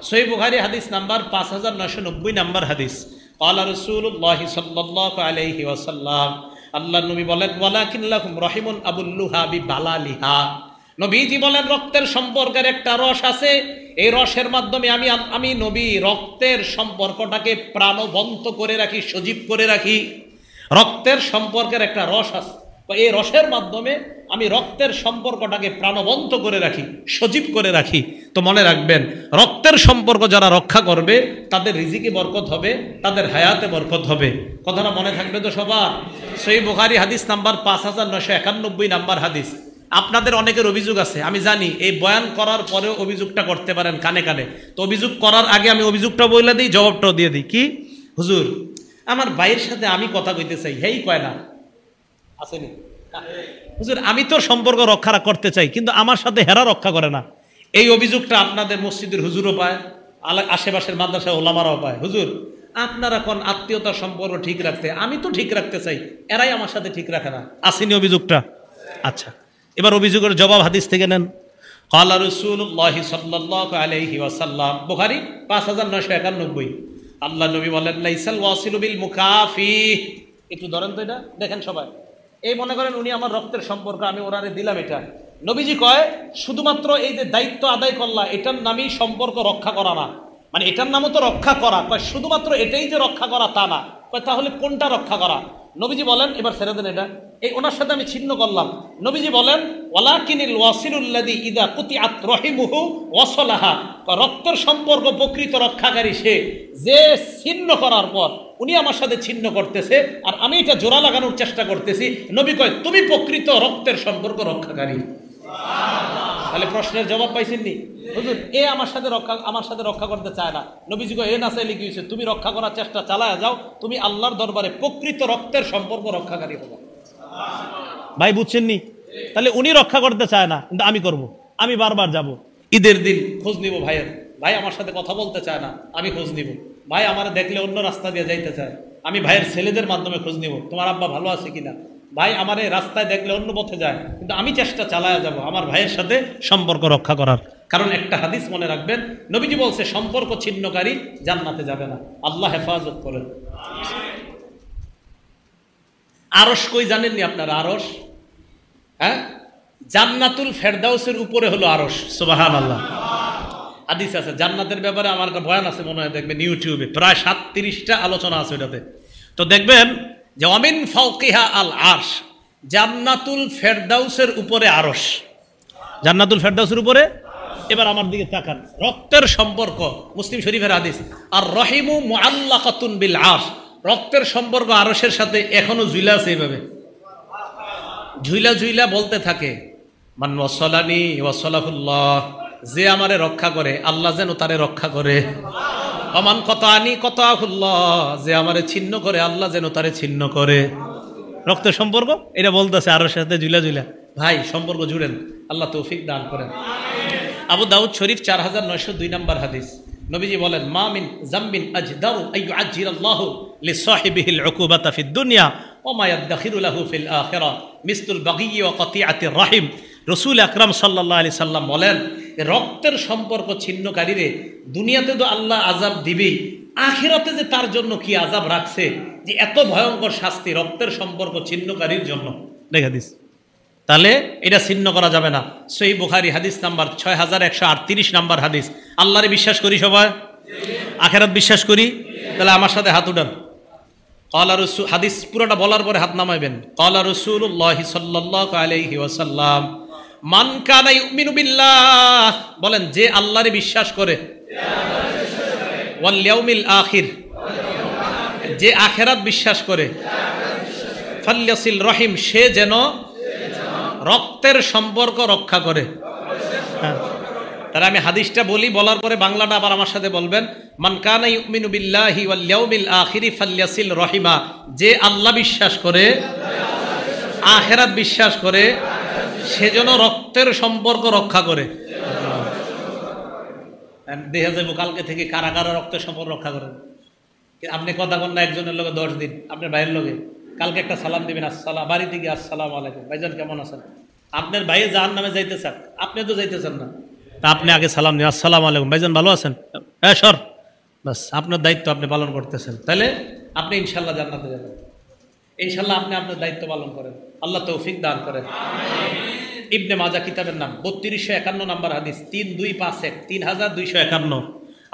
সহিহ বুখারী হাদিস নাম্বার 5990 নাম্বার হাদিস। ক্বালা রাসূলুল্লাহ সাল্লাল্লাহু আলাইহি ওয়াসাল্লাম, আল্লাহর নবী বলেন ওয়ালাকিন লাকুম রাহিমুন আবুল্লুহা বিবালালিহা, নবীজি বলেন রক্তের সম্পর্কের একটা রস আছে, এই রসের মাধ্যমে আমি নবী রক্তের সম্পর্কটাকে প্রাণবন্ত করে রাখি, সজীব করে রাখি। রক্তের সম্পর্কের একটা রস আছে, এই রসের মাধ্যমে আমি রক্তের সম্পর্কটাকে প্রাণবন্ত করে রাখি, সজীব করে রাখি। তো মনে রাখবেন, রক্তের সম্পর্ক যারা রক্ষা করবে তাদের রিজিকে বরকত হবে, তাদের হায়াতে বরকত হবে। কথাটা মনে থাকবে তো সবার? সহিহ বুখারী হাদিস নাম্বার 5991 নাম্বার হাদিস। আপনাদের অনেকের অভিযোগ আছে, আমি জানি, এই বয়ান করার পরেও অভিযোগটা করতে পারেন কানে কানে। তো অভিযোগ করার আগে আমি অভিযোগটা বলে দিই, জবাবটাও দিয়ে দিই। কি হুজুর, আমার ভাইয়ের সাথে আমি কথা কইতে চাই, হেই কয় না, আসেনি হুজুর, আমি তো সম্পর্ক রক্ষা করতে চাই কিন্তু আমার সাথে হেরা রক্ষা করে না। এই অভিযোগটা আপনাদের মসজিদের হুজুরও পায়, আশেপাশের মাদ্রাসা ওলামারাও পায়। হুজুর, আপনারা কোন আত্মীয়তার সম্পর্ক ঠিক রাখতে, আমি তো ঠিক রাখতে চাই, এরাই আমার সাথে ঠিক রাখে না। আসেনি অভিযোগটা? আচ্ছা, এবার অভিযোগের জবাব হাদিস থেকে নেন। ক্বালা রাসূলুল্লাহ সাল্লাল্লাহু আলাইহি ওয়াসাল্লাম, বুখারী 5991। আল্লাহ নবী বলেন লাইসাল ওয়াসিলু বিল মুকাফি। একটু ধরেন তো, এটা দেখেন সবাই, এই মনে করেন উনি আমার রক্তের সম্পর্ক, আমি ওনারে দিলাম এটা। নবীজি কয় শুধুমাত্র এই যে দায়িত্ব আদায় করলা এটার নামই সম্পর্ক রক্ষা করা না, মানে এটার নামও তো রক্ষা করা। কয় শুধুমাত্র এটাই যে রক্ষা করা তা না। কয় তাহলে কোনটা রক্ষা করা? নবীজি বলেন, এবার ছেড়ে দেন এটা, এই ওনার সাথে আমি ছিন্ন করলাম। নবীজি বলেন ওয়ালাকিনিল ওয়াসিলুল্লাযী ইযা কুতিআত রাহিমুহু ওয়াসালাহা, রক্তের সম্পর্ক প্রকৃত রক্ষাকারী সে যে ছিন্ন করার পর উনি আমার সাথে ছিন্ন করতেছে আর আমি এটা জোড়া লাগানোর চেষ্টা করতেছি। নবী কয় তুমি প্রকৃত রক্তের সম্পর্ক রক্ষাকারী। তাহলে প্রশ্নের জবাব পাইছেননি? হুজুর, এ আমার সাথে রক্ষা করতে চায় না। নবীজি কয় এ না চাইলে কি হয়েছে, তুমি রক্ষা করার চেষ্টা চালায় যাও, তুমি আল্লাহর দরবারে প্রকৃত রক্তের সম্পর্ক রক্ষাকারী হবে। ভাই বুঝছেননি? তাহলে উনি রক্ষা করতে চায় না কিন্তু আমি করব। আমি বারবার যাব, ঈদের দিন খোঁজ নিব ভাইয়ের, ভাই আমার সাথে কথা বলতে চায় না, আমি খোঁজ নিব। ভাই আমার দেখলে অন্য রাস্তা দিয়ে যাইতে চায়, আমি ভাইয়ের ছেলেদের মাধ্যমে খোঁজ নিব তোমার আব্বা ভালো আছে কিনা। ভাই আমার এই রাস্তায় দেখলে অন্য পথে যায় কিন্তু আমি চেষ্টা চালায়া যাব আমার ভাইয়ের সাথে সম্পর্ক রক্ষা করার। কারণ একটা হাদিস মনে রাখবেন, নবীজি বলছে সম্পর্ক ছিন্নকারী জান্নাতে যাবে না। আল্লাহ হেফাজত করেন। আরশ কই জানেননি আপনারা? আরশ, হ্যাঁ, জান্নাতুল ফেরদাউসের উপরে হলো আরশ। সুবহানাল্লাহ। হাদিস আছে জান্নাতের ব্যাপারে, আমার একটা বয়ান আছে মনে হয়, দেখবেন ইউটিউবে প্রায় 37টা আলোচনা আছে ওটাতে। তো দেখবেন যে অমিন ফাওকিহা আল আরশ, জান্নাতুল ফেরদাউসের উপরে আরশ, জান্নাতুল ফেরদাউসের উপরে। এবার আমার দিকে তাকান, রক্তের সম্পর্ক, মুসলিম শরীফের হাদিস, আর রহিমু মুআল্লাকাতুন বিল আরশ, রক্তের সম্পর্ক আরশের সাথে এখনো ঝুলা আছে, এইভাবে ঝুইলা ঝুইলা বলতে থাকে মান ওয়াসালানি ওয়াসালাহুল্লাহ, যে আমারে রক্ষা করে আল্লাহ যেন তারে রক্ষা করে। অমান কতানি কতাহুল্লাহ, যে আমারে ছিন্ন করে আল্লাহ যেন তারে ছিন্ন করে। রক্তের সম্পর্ক এটা বলতেছে আরশের সাথে ঝুলা ঝুলা। ভাই সম্পর্ক জুড়েন, আল্লাহ তৌফিক দান করেন। আবু দাউদ শরীফ 4902 নম্বর হাদিস। নবীজি বলেন মা মিন যামবিন আজদাউ আইয়ুআজ্জিরাল্লাহু লিসাহিবিহিল উকুবাতা ফিদ দুনিয়া ওয়া মা ইয়াদখিরু লাহু ফিল আখিরাহ মিসলুল বাগী ওয়া কতিআতির রাহিম। রাসূল আকরাম সাল্লাল্লাহু আলাইহি সাল্লাম বলেন, রক্তের সম্পর্ক ছিন্নকারীরে দুনিয়াতে তো আল্লাহ আযাব দিবেই, আখিরাতে যে তার জন্য কি আযাব রাখছে, যে এত ভয়ঙ্কর শাস্তি রক্তের সম্পর্ক ছিন্নকারীর জন্য। দেখা দিস, তাহলে এটা ছিন্ন করা যাবে না। সহিহ বুখারী হাদিস নাম্বার 6138 নাম্বার হাদিস। আল্লাহরে বিশ্বাস করি সবাই, আখিরাত বিশ্বাস করি, তাহলে আমার সাথে হাত উঠান। ক্বালা রাসূল, হাদিস পুরোটা বলার পরে হাত নামাইবেন। ক্বালা রাসূলুল্লাহ সাল্লাল্লাহু আলাইহি ওয়াসাল্লাম মান কানা ইউমিনু বিল্লাহ, বলেন যে আল্লাহরে বিশ্বাস করে, ওয়াল ইয়াউমিল আখির, যে আখিরাত বিশ্বাস করে, ফালইয়াসিল রহিম, সে যেন রক্তের সম্পর্ক রক্ষা করে। হ্যাঁ, তাহলে আমি হাদিসটা বলি, বলার পরে বাংলাটা আবার আমার সাথে বলবেন। মান কানা ইউমিনু বিল্লাহি ওয়াল ইয়াউমিল আখিরি ফালইয়াসিল রহিমা, যে আল্লাহ বিশ্বাস করে, আখিরাত বিশ্বাস করে, সেজন্য রক্তের সম্পর্ক রক্ষা করে। দেখা যাবো কালকে থেকে কারা কারা রক্তের সম্পর্ক রক্ষা করেন। আপনি কথা কন না একজনের লোকে 10 দিন, আপনার ভাইয়ের লোকে কালকে একটা সালাম দিবেন, আসসালাম, বাড়িতে গিয়ে আসসালামু আলাইকুম ভাইজান কেমন আছেন। আপনার ভাইয়ে জাহান্নামে যাইতে চান, আপনি তো যাইতেছেন না, তা আপনি আগে সালাম দিন, আসসালামু আলাইকুম ভাইজান ভালো আছেন, হ্যাঁ সর, বাস আপনার দায়িত্ব আপনি পালন করতেছেন, তাহলে আপনি ইনশাল্লাহ জান্নাতে যাবেন। ইনশাল্লাহ আপনি আপনার দায়িত্ব পালন করেন, আল্লাহ তৌফিক দান করেন। ইবনে মাজা কিতাবের নাম 3251 নম্বর হাদিস, 3251, 3251,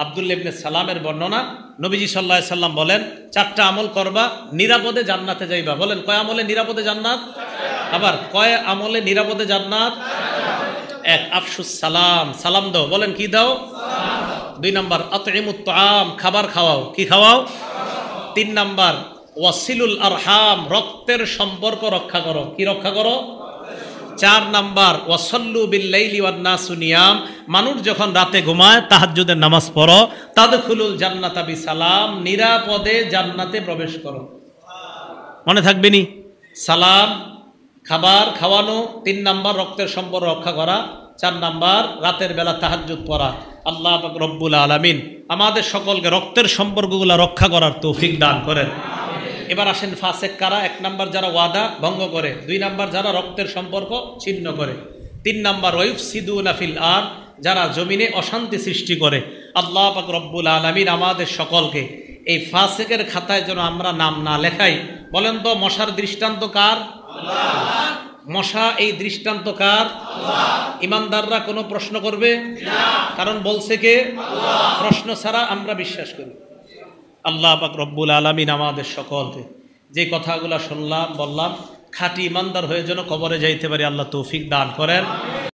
আব্দুল্লাহ ইবনে সালামের বর্ণনা। নবীজি সাল্লাল্লাহু আলাইহি সাল্লাম বলেন, 4টা আমল করবা নিরাপদে জান্নাতে যাইবা। বলেন কয় আমলে নিরাপদে জান্নাত? আবার কয় আমলে নিরাপদে জান্নাত? 1, আফশুস সালাম, সালাম দাও। বলেন কি দাও? 2 নাম্বার, আতইমুত তাআম, খাবার খাওয়াও। কি খাওয়াও? 3 নাম্বার, ওয়াসিলুল আরহাম, রক্তের সম্পর্ক রক্ষা করো। কি রক্ষা করো? 4 নাম্বার, ওয়াসাল্লু বিল্লাইলি ওয়ান নাসু নিয়াম, মানুষ যখন রাতে ঘুমায় তাহাজ্জুদের নামাজ পড়ো। তাদখুলুল জান্নাতা বিসালাম, নিরাপদে জান্নাতে প্রবেশ করো। মনে থাকবে নি? সালাম, খাবার খাওয়ানো, 3 নাম্বার রক্তের সম্পর্ক রক্ষা করা, 4 নাম্বার রাতের বেলা তাহাজ্জুদ পড়া। আল্লাহ পাক রব্বুল আলামিন আমাদের সকলকে রক্তের সম্পর্কগুলো রক্ষা করার তৌফিক দান করেন। এবার আসেন ফাসেক কারা? 1 নাম্বার যারা ওয়াদা ভঙ্গ করে, 2 নাম্বার যারা রক্তের সম্পর্ক ছিন্ন করে, 3 নাম্বার ওয়াইফসিদুনা ফিল আরদ, যারা জমিনে অশান্তি সৃষ্টি করে। আল্লাহ পাক রব্বুল আলামিন আমাদের সকলকে এই ফাসেকের খাতায় যেন আমরা নাম না লেখাই। বলেন তো মশার দৃষ্টান্ত কার? আল্লাহ। মশা এই দৃষ্টান্ত কার? আল্লাহ। ইমানদাররা কোনো প্রশ্ন করবে না, কারণ বলছে কে? আল্লাহ। প্রশ্ন ছাড়া আমরা বিশ্বাস করি। আল্লাহ পাক রব্বুল আলামিন আমাদের সকলকে যে কথাগুলো শুনলাম বললাম খাঁটি ইমানদার হয়ে যেন কবরে যাইতে পারি আল্লাহ তৌফিক দান করেন।